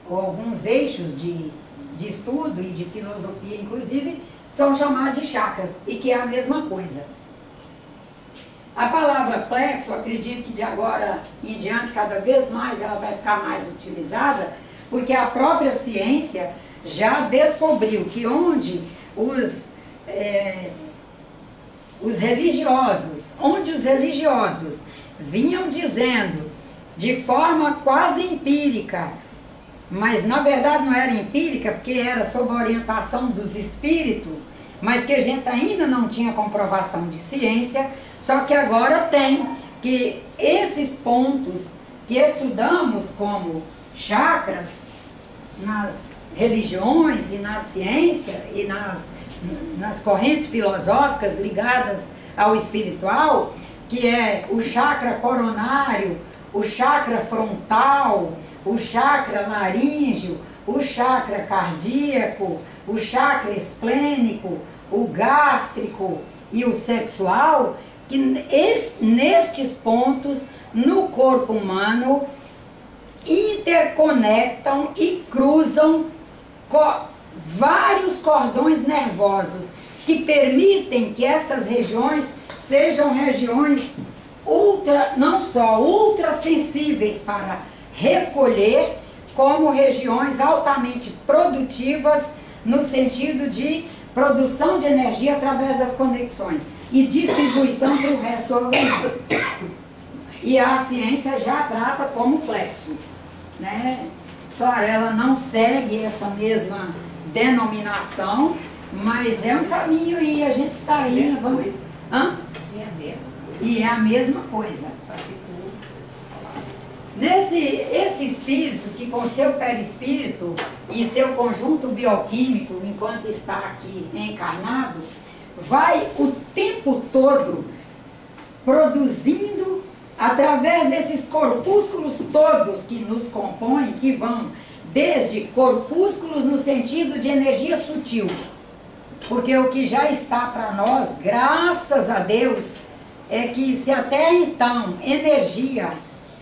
ou alguns eixos de estudo e de filosofia, inclusive, são chamados de chakras, e que é a mesma coisa. A palavra plexo, acredito que de agora em diante, cada vez mais ela vai ficar mais utilizada, porque a própria ciência já descobriu que onde os religiosos vinham dizendo de forma quase empírica, mas na verdade não era empírica, porque era sob a orientação dos espíritos, mas que a gente ainda não tinha comprovação de ciência, só que agora tem, que esses pontos que estudamos como chakras nas religiões e na ciência e nas correntes filosóficas ligadas ao espiritual, que é o chakra coronário, o chakra frontal, o chakra laríngeo, o chakra cardíaco, o chakra esplênico, o gástrico e o sexual, que nestes pontos, no corpo humano, interconectam e cruzam vários cordões nervosos que permitem que estas regiões sejam regiões não só ultra sensíveis para recolher, como regiões altamente produtivas no sentido de produção de energia através das conexões e distribuição para o resto do organismo. E a ciência já trata como plexos, né? Claro, ela não segue essa mesma denominação, mas é um caminho e a gente está aí, vamos... Hã? E é a mesma coisa. Esse espírito, que com seu perispírito e seu conjunto bioquímico, enquanto está aqui encarnado, vai o tempo todo produzindo, através desses corpúsculos todos que nos compõem, que vão desde corpúsculos no sentido de energia sutil, porque o que já está para nós, graças a Deus, é que se até então energia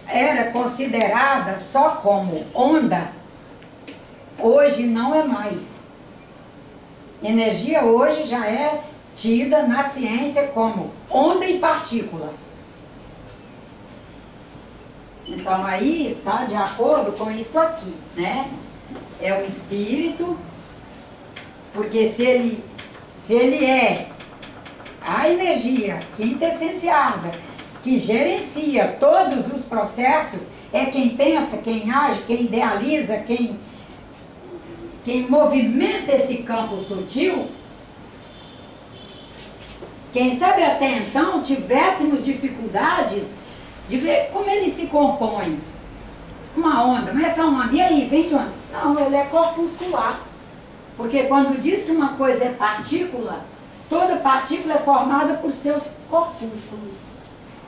era considerada só como onda, hoje não é mais. Energia hoje já é tida na ciência como onda e partícula. Então aí está de acordo com isso aqui, né? É o espírito, porque se ele é a energia quintessenciada, que gerencia todos os processos, é quem pensa, quem age, quem idealiza, quem movimenta esse campo sutil. Quem sabe até então tivéssemos dificuldades de ver como ele se compõe. Uma onda, mas essa onda, e aí, vem de onde? Não, ele é corpuscular. Porque quando diz que uma coisa é partícula, toda partícula é formada por seus corpúsculos,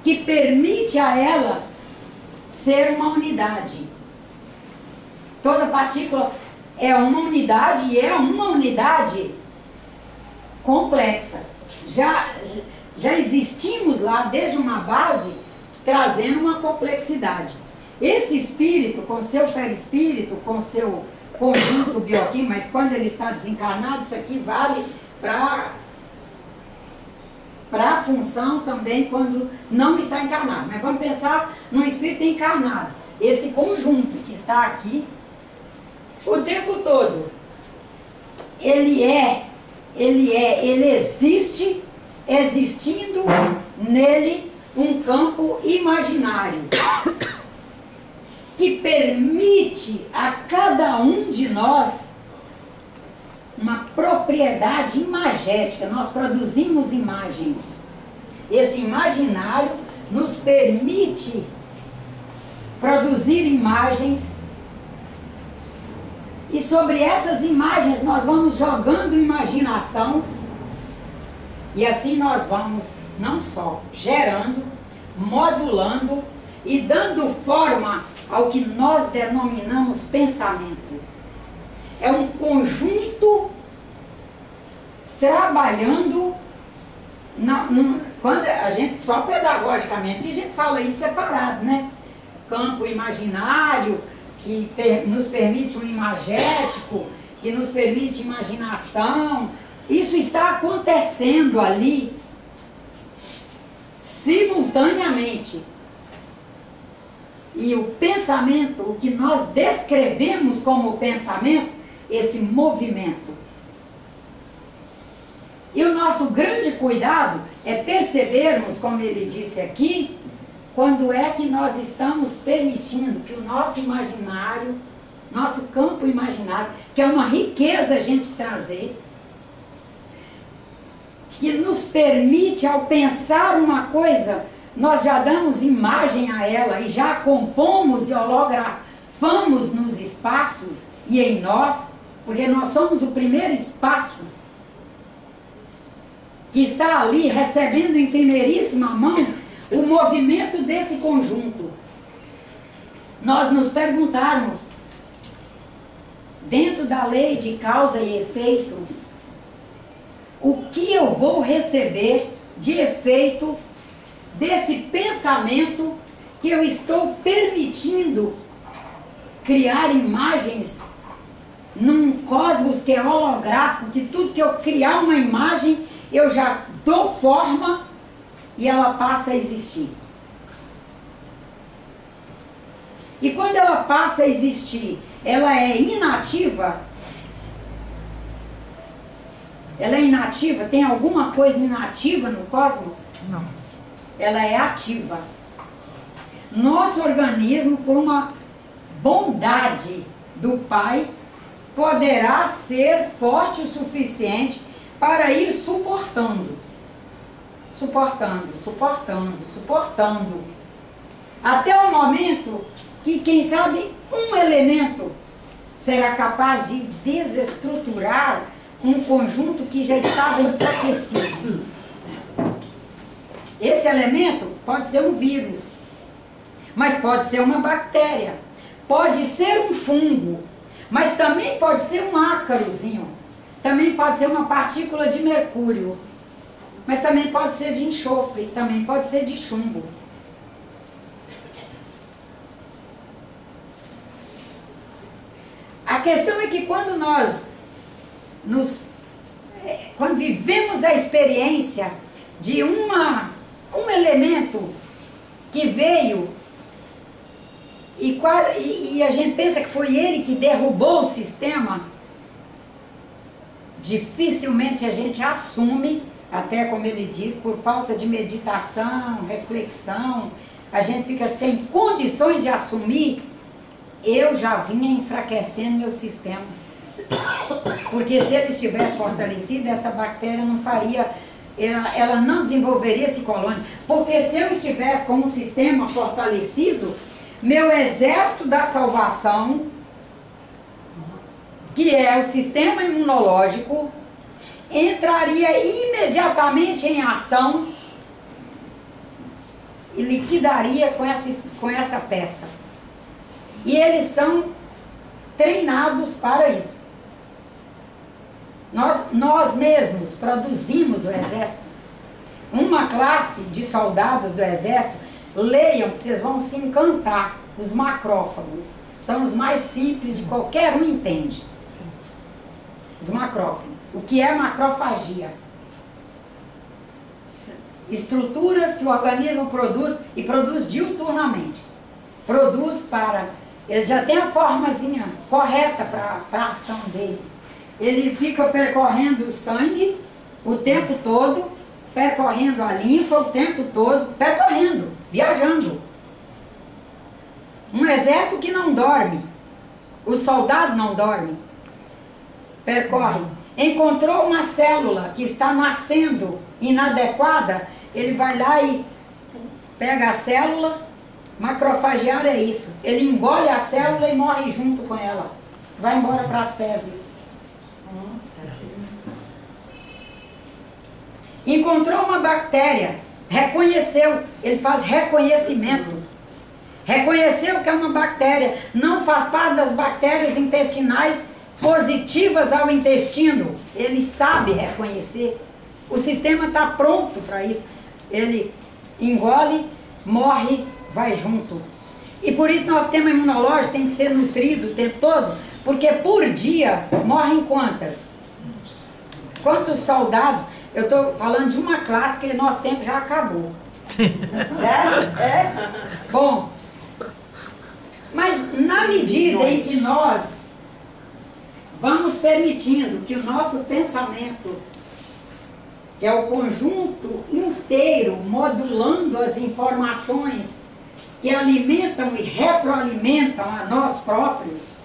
que permite a ela ser uma unidade. Toda partícula é uma unidade e é uma unidade complexa. Já existimos lá desde uma base, trazendo uma complexidade. Esse espírito, com seu perispírito, com seu conjunto bioquímico, mas quando ele está desencarnado, isso aqui vale para a função também quando não está encarnado. Mas vamos pensar num espírito encarnado. Esse conjunto que está aqui, o tempo todo, ele existe, existindo nele um campo imaginário que permite a cada um de nós uma propriedade imagética. Nós produzimos imagens. Esse imaginário nos permite produzir imagens, e sobre essas imagens nós vamos jogando imaginação, e assim nós vamos não só gerando, modulando e dando forma ao que nós denominamos pensamento. É um conjunto trabalhando, quando a gente, só pedagogicamente, que a gente fala isso separado, né? Campo imaginário, que nos permite um imagético, que nos permite imaginação. Isso está acontecendo ali, simultaneamente. E o pensamento, o que nós descrevemos como pensamento, esse movimento. E o nosso grande cuidado é percebermos, como ele disse aqui, quando é que nós estamos permitindo que o nosso imaginário, nosso campo imaginário, que é uma riqueza a gente trazer, que nos permite, ao pensar uma coisa, nós já damos imagem a ela e já compomos e holografamos nos espaços e em nós, porque nós somos o primeiro espaço que está ali recebendo em primeiríssima mão o movimento desse conjunto. Nós nos perguntarmos, dentro da lei de causa e efeito, o que eu vou receber de efeito desse pensamento que eu estou permitindo criar imagens num cosmos que é holográfico, que tudo que eu criar uma imagem, eu já dou forma e ela passa a existir. E quando ela passa a existir, ela é inativa? Ela é inativa? Tem alguma coisa inativa no cosmos? Não. Ela é ativa. Nosso organismo, por uma bondade do Pai, poderá ser forte o suficiente para ir suportando. Suportando, suportando, suportando. Até o momento que, quem sabe, um elemento será capaz de desestruturar um conjunto que já estava enfraquecido. Esse elemento pode ser um vírus, mas pode ser uma bactéria, pode ser um fungo, mas também pode ser um ácarozinho, também pode ser uma partícula de mercúrio, mas também pode ser de enxofre, também pode ser de chumbo. A questão é que quando quando vivemos a experiência de um elemento que veio e a gente pensa que foi ele que derrubou o sistema, dificilmente a gente assume, até como ele diz, por falta de meditação, reflexão, a gente fica sem condições de assumir. Eu já vinha enfraquecendo meu sistema. Porque se ele estivesse fortalecido, essa bactéria não faria, ela não desenvolveria esse colônia. Porque se eu estivesse com um sistema fortalecido, meu exército da salvação, que é o sistema imunológico, entraria imediatamente em ação e liquidaria com essa peça. E eles são treinados para isso. Nós mesmos produzimos o exército. Uma classe de soldados do exército, leiam que vocês vão se encantar. Os macrófagos são os mais simples de qualquer um entende. Os macrófagos. O que é macrofagia? Estruturas que o organismo produz e produz diuturnamente. Produz para... Ele já tem a formazinha correta para a ação dele. Ele fica percorrendo o sangue o tempo todo, percorrendo a linfa o tempo todo, percorrendo, viajando. Um exército que não dorme. O soldado não dorme. Percorre. Encontrou uma célula que está nascendo inadequada, ele vai lá e pega a célula. Macrofagiar é isso. Ele engole a célula e morre junto com ela. Vai embora para as fezes. Encontrou uma bactéria, reconheceu, ele faz reconhecimento. Reconheceu que é uma bactéria, não faz parte das bactérias intestinais positivas ao intestino. Ele sabe reconhecer. O sistema está pronto para isso. Ele engole, morre, vai junto. E por isso nosso sistema imunológico tem que ser nutrido o tempo todo, porque por dia morrem quantas? Quantos soldados? Eu estou falando de uma classe, porque nosso tempo já acabou. Bom, mas na medida em que nós vamos permitindo que o nosso pensamento, que é o conjunto inteiro modulando as informações que alimentam e retroalimentam a nós próprios,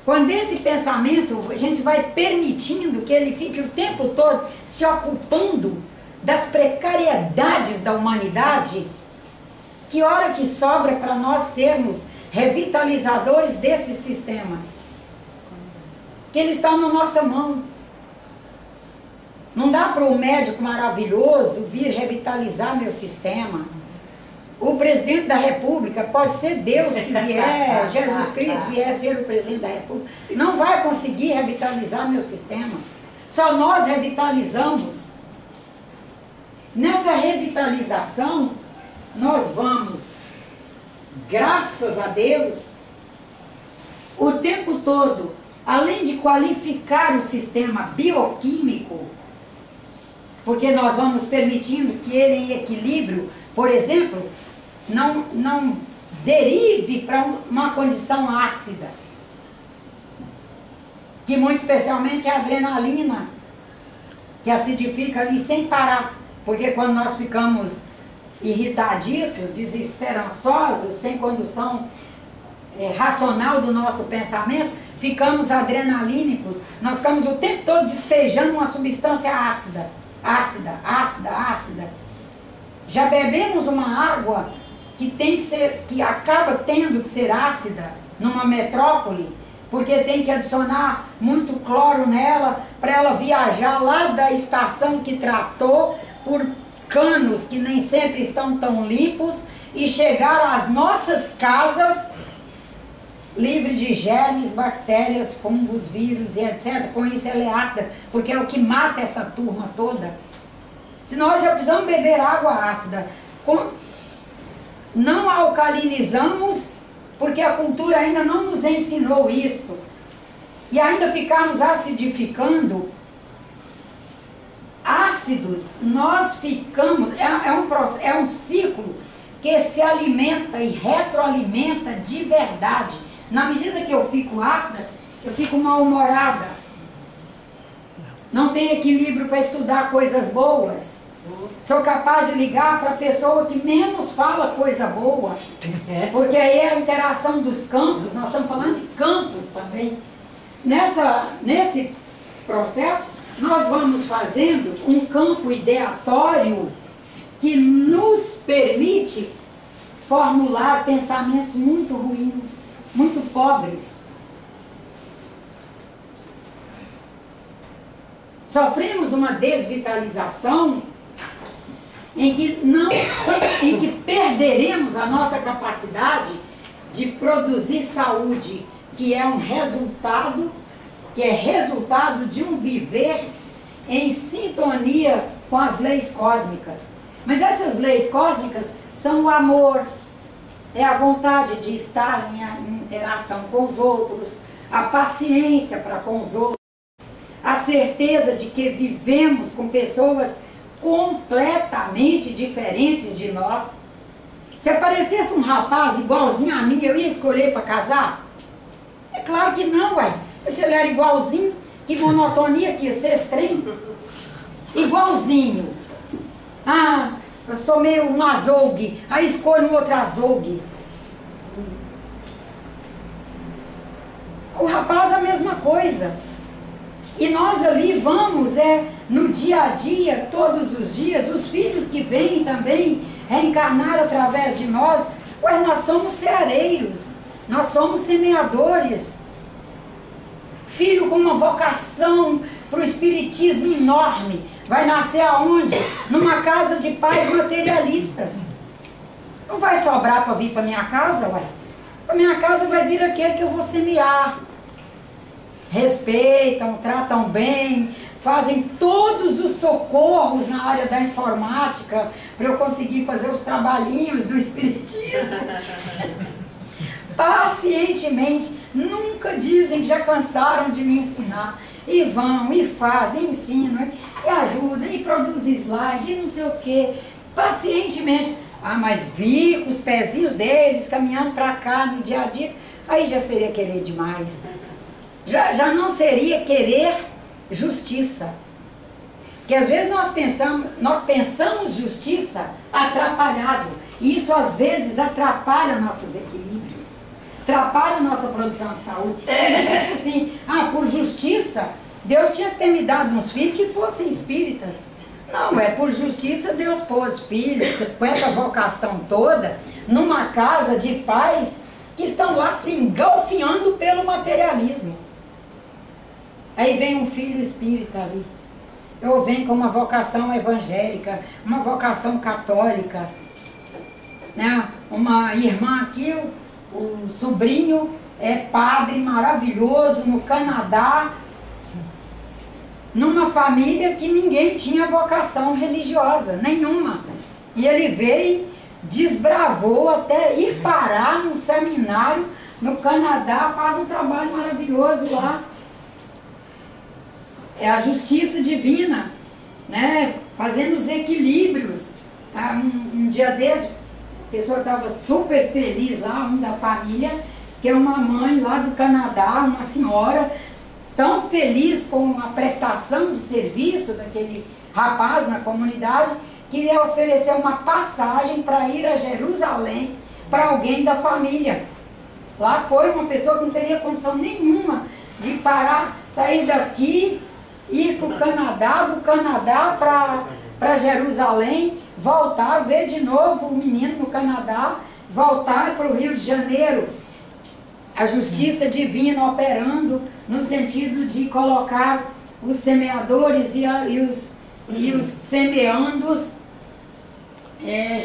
quando esse pensamento, a gente vai permitindo que ele fique o tempo todo se ocupando das precariedades da humanidade, que hora que sobra para nós sermos revitalizadores desses sistemas? Que ele está na nossa mão. Não dá para um médico maravilhoso vir revitalizar meu sistema. O presidente da República, pode ser Deus que vier, Jesus Cristo vier ser o presidente da República, não vai conseguir revitalizar meu sistema. Só nós revitalizamos. Nessa revitalização, nós vamos, graças a Deus, o tempo todo, além de qualificar o sistema bioquímico, porque nós vamos permitindo que ele em equilíbrio, por exemplo, não derive para uma condição ácida, que muito especialmente é a adrenalina, que acidifica ali sem parar, porque quando nós ficamos irritadiços, desesperançosos, sem condução racional do nosso pensamento, ficamos adrenalínicos, nós ficamos o tempo todo despejando uma substância ácida, ácida. Já bebemos uma água que acaba tendo que ser ácida numa metrópole, porque tem que adicionar muito cloro nela para ela viajar lá da estação que tratou por canos que nem sempre estão tão limpos e chegar às nossas casas livre de germes, bactérias, fungos, vírus e etc. Com isso ela é ácida, porque é o que mata essa turma toda. Se nós já precisamos beber água ácida, não alcalinizamos, porque a cultura ainda não nos ensinou isso, e ainda ficarmos acidificando, ácidos, nós ficamos, é um ciclo que se alimenta e retroalimenta de verdade. Na medida que eu fico ácida, eu fico mal-humorada, não tenho equilíbrio para estudar coisas boas, sou capaz de ligar para a pessoa que menos fala coisa boa, porque aí é a interação dos campos, nós estamos falando de campos também. Nesse processo, nós vamos fazendo um campo ideatório que nos permite formular pensamentos muito ruins, muito pobres. Sofremos uma desvitalização em que perderemos a nossa capacidade de produzir saúde, que é resultado de um viver em sintonia com as leis cósmicas. Mas essas leis cósmicas são o amor, é a vontade de estar em interação com os outros, a paciência para com os outros, a certeza de que vivemos com pessoas completamente diferentes de nós. Se aparecesse um rapaz igualzinho a mim, eu ia escolher para casar? É claro que não, ué. Se ele era igualzinho, que monotonia que ia ser esse trem? Igualzinho. Ah, eu sou meio um azougue, aí escolho um outro azougue. O rapaz é a mesma coisa. E nós ali vamos, no dia a dia, todos os dias, os filhos que vêm também reencarnar através de nós, ué, nós somos ceareiros, nós somos semeadores. Filho com uma vocação para o espiritismo enorme, vai nascer aonde? Numa casa de pais materialistas. Não vai sobrar para vir para minha casa, ué? Para minha casa vai vir aquele que eu vou semear. Respeitam, tratam bem, fazem todos os socorros na área da informática para eu conseguir fazer os trabalhinhos do espiritismo. Pacientemente, nunca dizem que já cansaram de me ensinar. E vão, e fazem, e ensinam, e ajudam, e produzem slide, e não sei o quê. Pacientemente. Ah, mas vi com os pezinhos deles caminhando para cá no dia a dia, aí já seria querer demais. Já não seria querer justiça. Porque às vezes nós pensamos justiça atrapalhado. E isso às vezes atrapalha nossos equilíbrios. Atrapalha a nossa produção de saúde. A gente pensa assim, por justiça, Deus tinha que ter me dado uns filhos que fossem espíritas. Não, por justiça Deus pôs filhos com essa vocação toda numa casa de pais que estão lá se engalfinhando pelo materialismo. Aí vem um filho espírita ali, ou vem com uma vocação evangélica, uma vocação católica, né? Uma irmã aqui, o sobrinho é padre maravilhoso no Canadá, numa família que ninguém tinha vocação religiosa, nenhuma. E ele veio, desbravou até ir parar num seminário no Canadá, faz um trabalho maravilhoso lá. É a justiça divina, né? Fazendo os equilíbrios. Um dia desse, a pessoa estava super feliz lá, um da família, que é uma mãe lá do Canadá, uma senhora, tão feliz com a prestação de serviço daquele rapaz na comunidade, queria oferecer uma passagem para ir a Jerusalém para alguém da família. Lá foi uma pessoa que não teria condição nenhuma de parar, sair daqui, ir para o Canadá, do Canadá para Jerusalém, voltar, ver de novo o menino no Canadá, voltar para o Rio de Janeiro. A justiça divina operando no sentido de colocar os semeadores e os semeandos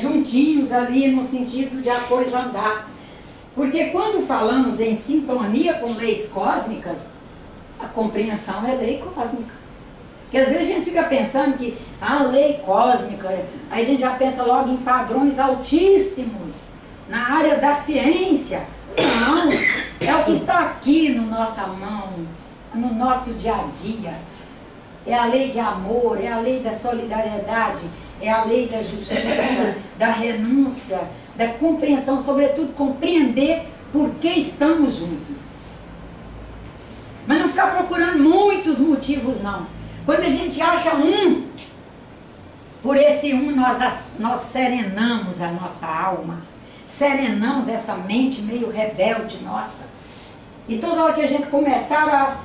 juntinhos ali, no sentido de a coisa andar. Porque quando falamos em sintonia com leis cósmicas, a compreensão é lei cósmica. Porque às vezes a gente fica pensando que a lei cósmica, aí a gente já pensa logo em padrões altíssimos na área da ciência. Não, é o que está aqui na nossa mão, no nosso dia a dia. É a lei de amor, é a lei da solidariedade, é a lei da justiça, da renúncia, da compreensão, sobretudo compreender por que estamos juntos. Mas não ficar procurando muitos motivos, não. Quando a gente acha um, por esse um nós serenamos a nossa alma, serenamos essa mente meio rebelde nossa. E toda hora que a gente começar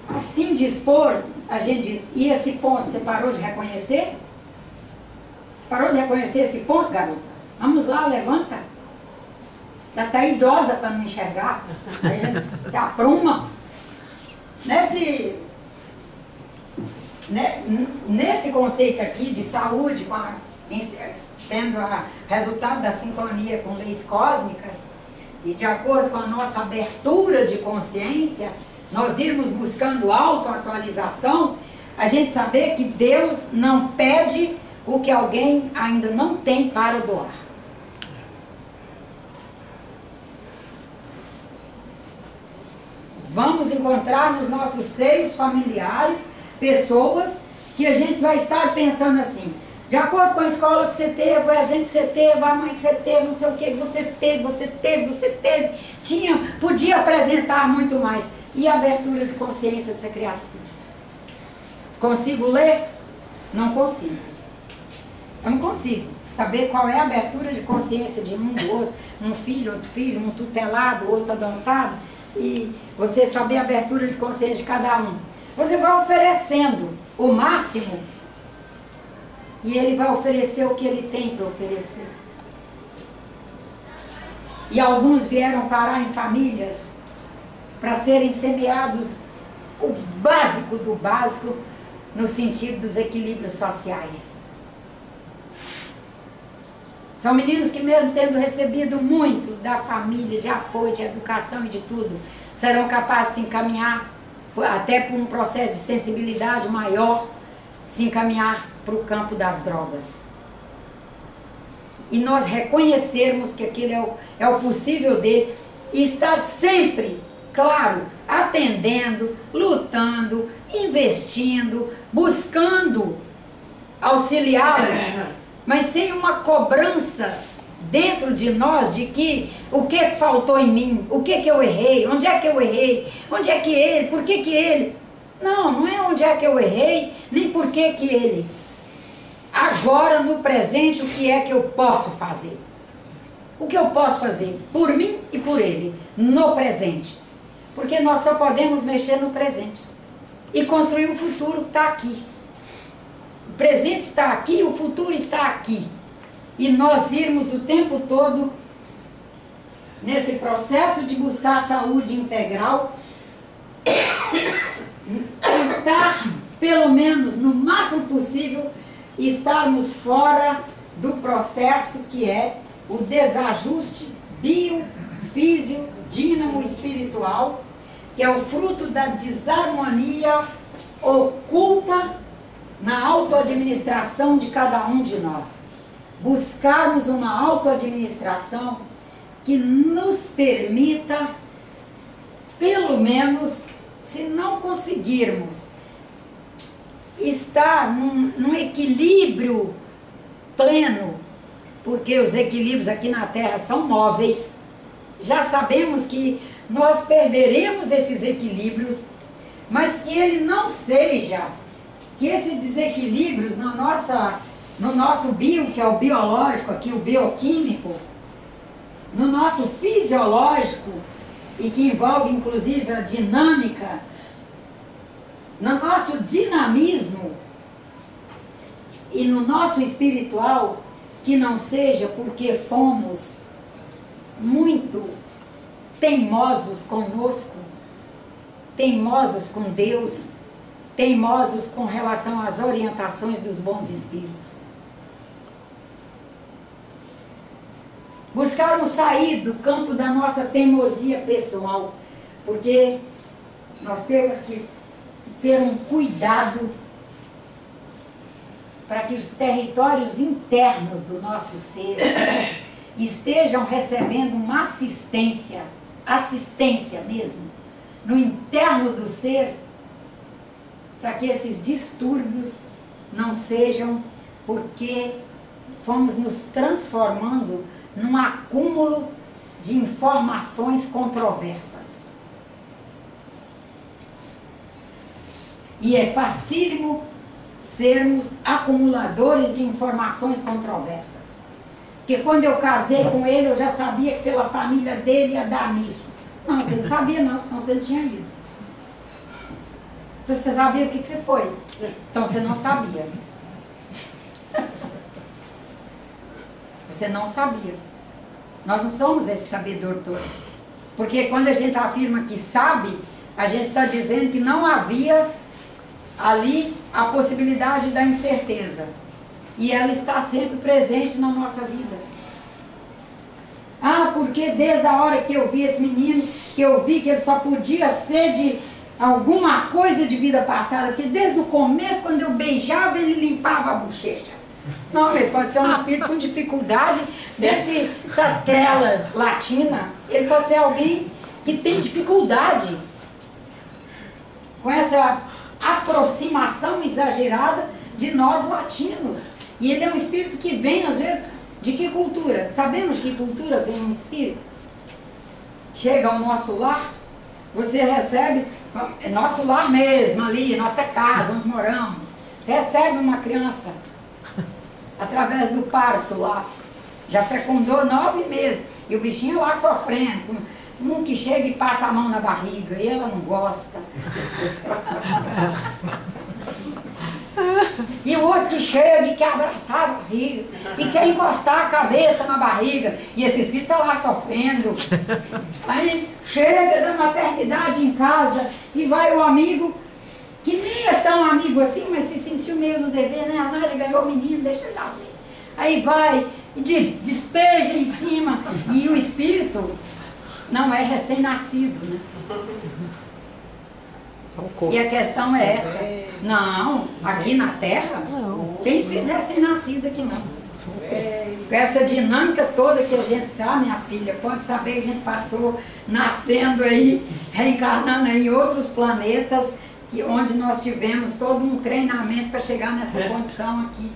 a se indispor, a gente diz, e esse ponto, você parou de reconhecer? Parou de reconhecer esse ponto, garota? Vamos lá, levanta. Já está idosa para não enxergar. Aí a gente se apruma. Nesse conceito aqui de saúde, sendo resultado da sintonia com leis cósmicas, e de acordo com a nossa abertura de consciência, nós irmos buscando autoatualização, a gente saber que Deus não pede o que alguém ainda não tem para doar. Vamos encontrar nos nossos seios familiares pessoas que a gente vai estar pensando assim, de acordo com a escola que você teve, o exemplo que você teve, a mãe que você teve, não sei o que você teve, podia apresentar muito mais. E a abertura de consciência de ser criatura? Consigo ler? Não consigo. Eu não consigo saber qual é a abertura de consciência de um, do outro, um filho, outro filho, um tutelado, outro adotado, e você saber a abertura de consciência de cada um. Você vai oferecendo o máximo e ele vai oferecer o que ele tem para oferecer. E alguns vieram parar em famílias para serem semeados o básico do básico no sentido dos equilíbrios sociais. São meninos que mesmo tendo recebido muito da família, de apoio, de educação e de tudo, serão capazes de se encaminhar, até por um processo de sensibilidade maior, se encaminhar para o campo das drogas. E nós reconhecermos que aquilo é o possível dele e estar sempre, claro, atendendo, lutando, investindo, buscando auxiliá-lo, mas sem uma cobrança dentro de nós de que o que faltou em mim, o que eu errei, onde é que eu errei, onde é que ele, por que ele. Não é onde é que eu errei, nem por que ele. Agora, no presente, o que é que eu posso fazer? O que eu posso fazer por mim e por ele, no presente. Porque nós só podemos mexer no presente e construir o futuro que está aqui. O presente está aqui, o futuro está aqui. E nós irmos o tempo todo nesse processo de buscar a saúde integral, tentar, pelo menos no máximo possível, estarmos fora do processo que é o desajuste biofísico, dínamo espiritual, que é o fruto da desarmonia oculta na autoadministração de cada um de nós. Buscarmos uma autoadministração que nos permita, pelo menos, se não conseguirmos estar num equilíbrio pleno, porque os equilíbrios aqui na Terra são móveis, já sabemos que nós perderemos esses equilíbrios, mas que ele não seja, que esses desequilíbrios no nosso bio, que é o biológico, aqui o bioquímico, no nosso fisiológico, e que envolve inclusive a dinâmica, no nosso dinamismo e no nosso espiritual, que não seja porque fomos muito teimosos conosco, teimosos com Deus, teimosos com relação às orientações dos bons espíritos. Buscarmos sair do campo da nossa teimosia pessoal, porque nós temos que ter um cuidado para que os territórios internos do nosso ser estejam recebendo uma assistência mesmo, no interno do ser, para que esses distúrbios não sejam porque fomos nos transformando num acúmulo de informações controversas. E é facílimo sermos acumuladores de informações controversas. Porque quando eu casei com ele, eu já sabia que pela família dele ia dar nisso. Não, você não sabia não, senão você não tinha ido. Se você sabia, o que você foi? Então você não sabia. Você não sabia. Nós não somos esse sabedor todo. Porque quando a gente afirma que sabe, a gente está dizendo que não havia ali a possibilidade da incerteza. E ela está sempre presente na nossa vida. Ah, porque desde a hora que eu vi esse menino, que eu vi que ele só podia ser de alguma coisa de vida passada, porque desde o começo, quando eu beijava, ele limpava a bochecha. Não, ele pode ser um espírito com dificuldade dessa trela latina. Ele pode ser alguém que tem dificuldade com essa aproximação exagerada de nós latinos. E ele é um espírito que vem, às vezes, de que cultura? Sabemos de que cultura vem um espírito? Chega ao nosso lar, você recebe, é nosso lar mesmo, ali, nossa casa, onde moramos. Você recebe uma criança através do parto lá, já fecundou 9 meses, e o bichinho lá sofrendo, um que chega e passa a mão na barriga, e ela não gosta. E o outro que chega e quer abraçar a barriga, e quer encostar a cabeça na barriga, e esse espírito está lá sofrendo. Aí chega da maternidade em casa, e vai o amigo, que nem é tão amigo assim, mas se sentiu meio no dever, né? A Nádia ganhou o menino, deixa ele lá ver. Aí vai e despeja em cima, e o espírito não é recém-nascido, né? E a questão é essa. Não, aqui na Terra, tem espírito recém-nascido aqui não. Com essa dinâmica toda que a gente tá, minha filha, pode saber que a gente passou nascendo aí, reencarnando aí em outros planetas, onde nós tivemos todo um treinamento para chegar nessa condição aqui.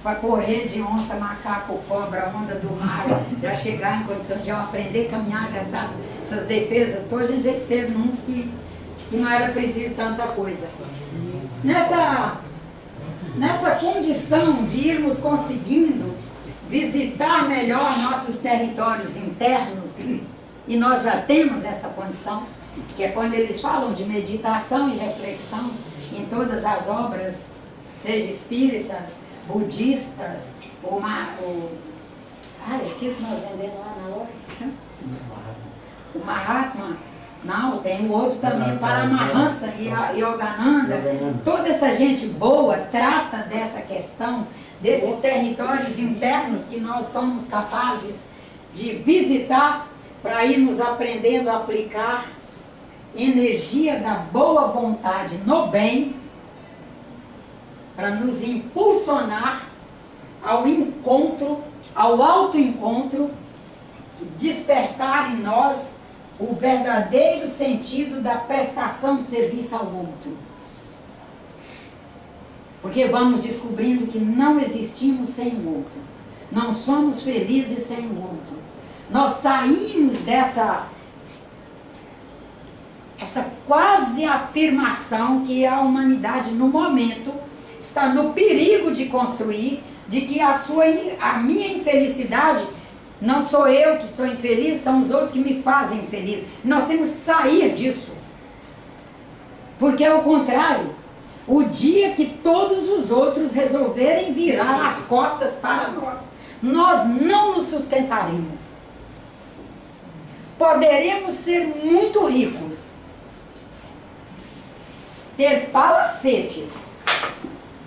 Para correr de onça, macaco, cobra, onda do mar, para chegar em condição de aprender a caminhar, já sabe, essas defesas todas, a gente já esteve nos que não era preciso tanta coisa. Nessa condição de irmos conseguindo visitar melhor nossos territórios internos, e nós já temos essa condição, que é quando eles falam de meditação e reflexão em todas as obras, seja espíritas, budistas, aquilo que nós vendemos lá na loja, o Mahatma, não, tem o outro também, Paramahansa e Yogananda. Toda essa gente boa trata dessa questão, desses territórios internos que nós somos capazes de visitar para irmos aprendendo a aplicar energia da boa vontade no bem, para nos impulsionar ao encontro, ao autoencontro, despertar em nós o verdadeiro sentido da prestação de serviço ao outro. Porque vamos descobrindo que não existimos sem o outro. Não somos felizes sem o outro. Nós saímos dessa quase afirmação que a humanidade, no momento, está no perigo de construir, de que a minha infelicidade, não sou eu que sou infeliz, são os outros que me fazem infeliz. Nós temos que sair disso. Porque é o contrário. O dia que todos os outros resolverem virar as costas para nós, nós não nos sustentaremos. Poderemos ser muito ricos, ter palacetes,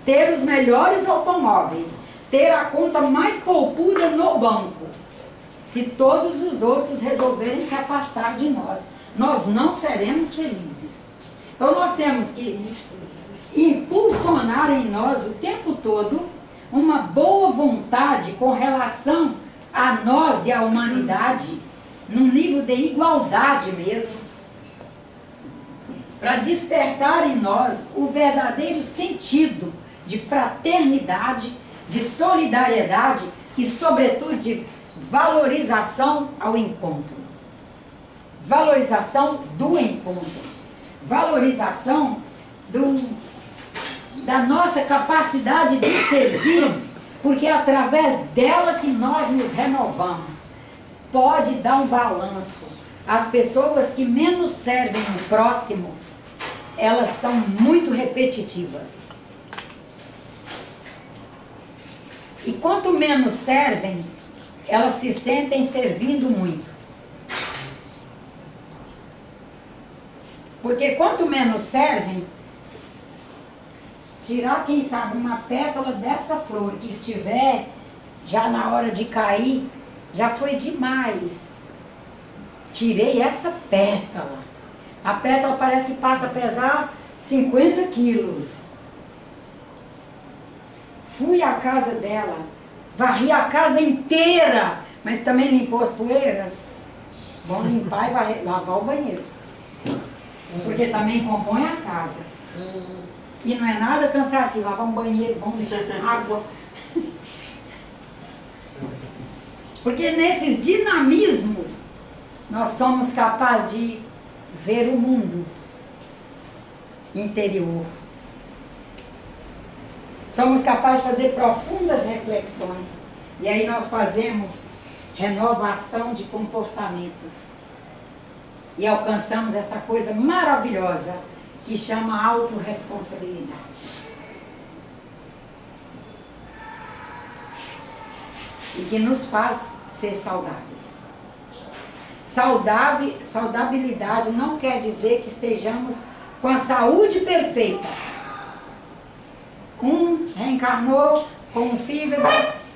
ter os melhores automóveis, ter a conta mais poupuda no banco. Se todos os outros resolverem se afastar de nós, nós não seremos felizes. Então nós temos que impulsionar em nós o tempo todo uma boa vontade com relação a nós e à humanidade, num nível de igualdade mesmo, para despertar em nós o verdadeiro sentido de fraternidade, de solidariedade e, sobretudo, de valorização ao encontro. Valorização do encontro. Valorização da nossa capacidade de servir, porque é através dela que nós nos renovamos. Pode dar um balanço. As pessoas que menos servem o próximo, elas são muito repetitivas. E quanto menos servem, elas se sentem servindo muito. Porque quanto menos servem, tirar, quem sabe, uma pétala dessa flor que estiver já na hora de cair, já foi demais. Tirei essa pétala. A pétala parece que passa a pesar 50 quilos. Fui à casa dela, varri a casa inteira, mas também limpou as poeiras. Vamos limpar e lavar o banheiro. Porque também compõe a casa. E não é nada cansativo, lavar um banheiro, vamos deixar água. Porque nesses dinamismos, nós somos capazes de ver o mundo interior. Somos capazes de fazer profundas reflexões. E aí nós fazemos renovação de comportamentos. E alcançamos essa coisa maravilhosa que chama autorresponsabilidade. E que nos faz ser saudáveis. Saudabilidade não quer dizer que estejamos com a saúde perfeita. Um reencarnou com um fígado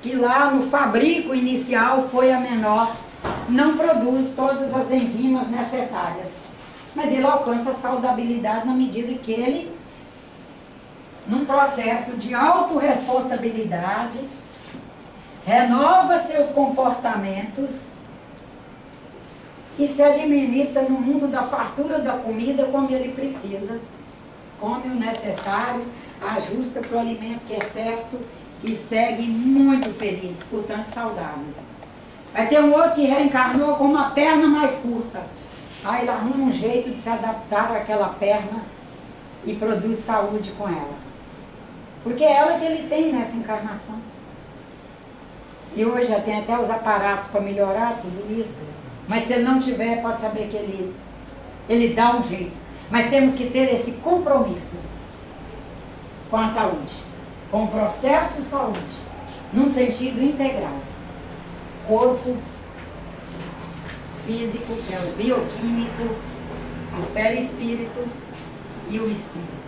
que lá no fabrico inicial foi a menor, não produz todas as enzimas necessárias. Mas ele alcança a saudabilidade na medida que ele, num processo de autorresponsabilidade, renova seus comportamentos e se administra no mundo da fartura da comida como ele precisa. Come o necessário, ajusta para o alimento que é certo e segue muito feliz, portanto saudável. Vai ter um outro que reencarnou com uma perna mais curta. Aí ele arruma um jeito de se adaptar àquela perna e produz saúde com ela. Porque é ela que ele tem nessa encarnação. E hoje já tem até os aparatos para melhorar tudo isso. Mas se ele não tiver, pode saber que ele dá um jeito. Mas temos que ter esse compromisso com a saúde, com o processo de saúde, num sentido integral. Corpo físico, que é o bioquímico, o perispírito e o espírito.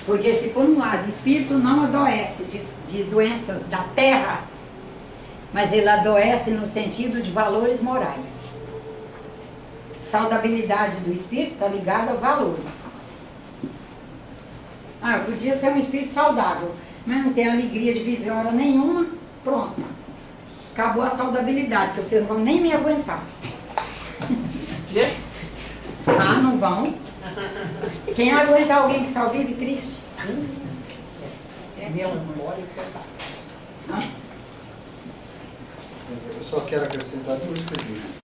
Porque se por um lado, espírito não adoece de doenças da terra, mas ele adoece no sentido de valores morais. Saudabilidade do espírito está ligada a valores. Ah, eu podia ser um espírito saudável, mas não tem alegria de viver hora nenhuma, pronto. Acabou a saudabilidade, porque vocês não vão nem me aguentar. Ah, não vão? Quem aguenta alguém que só vive triste? É melancólica. Ah? Eu só quero acrescentar duas coisinhas.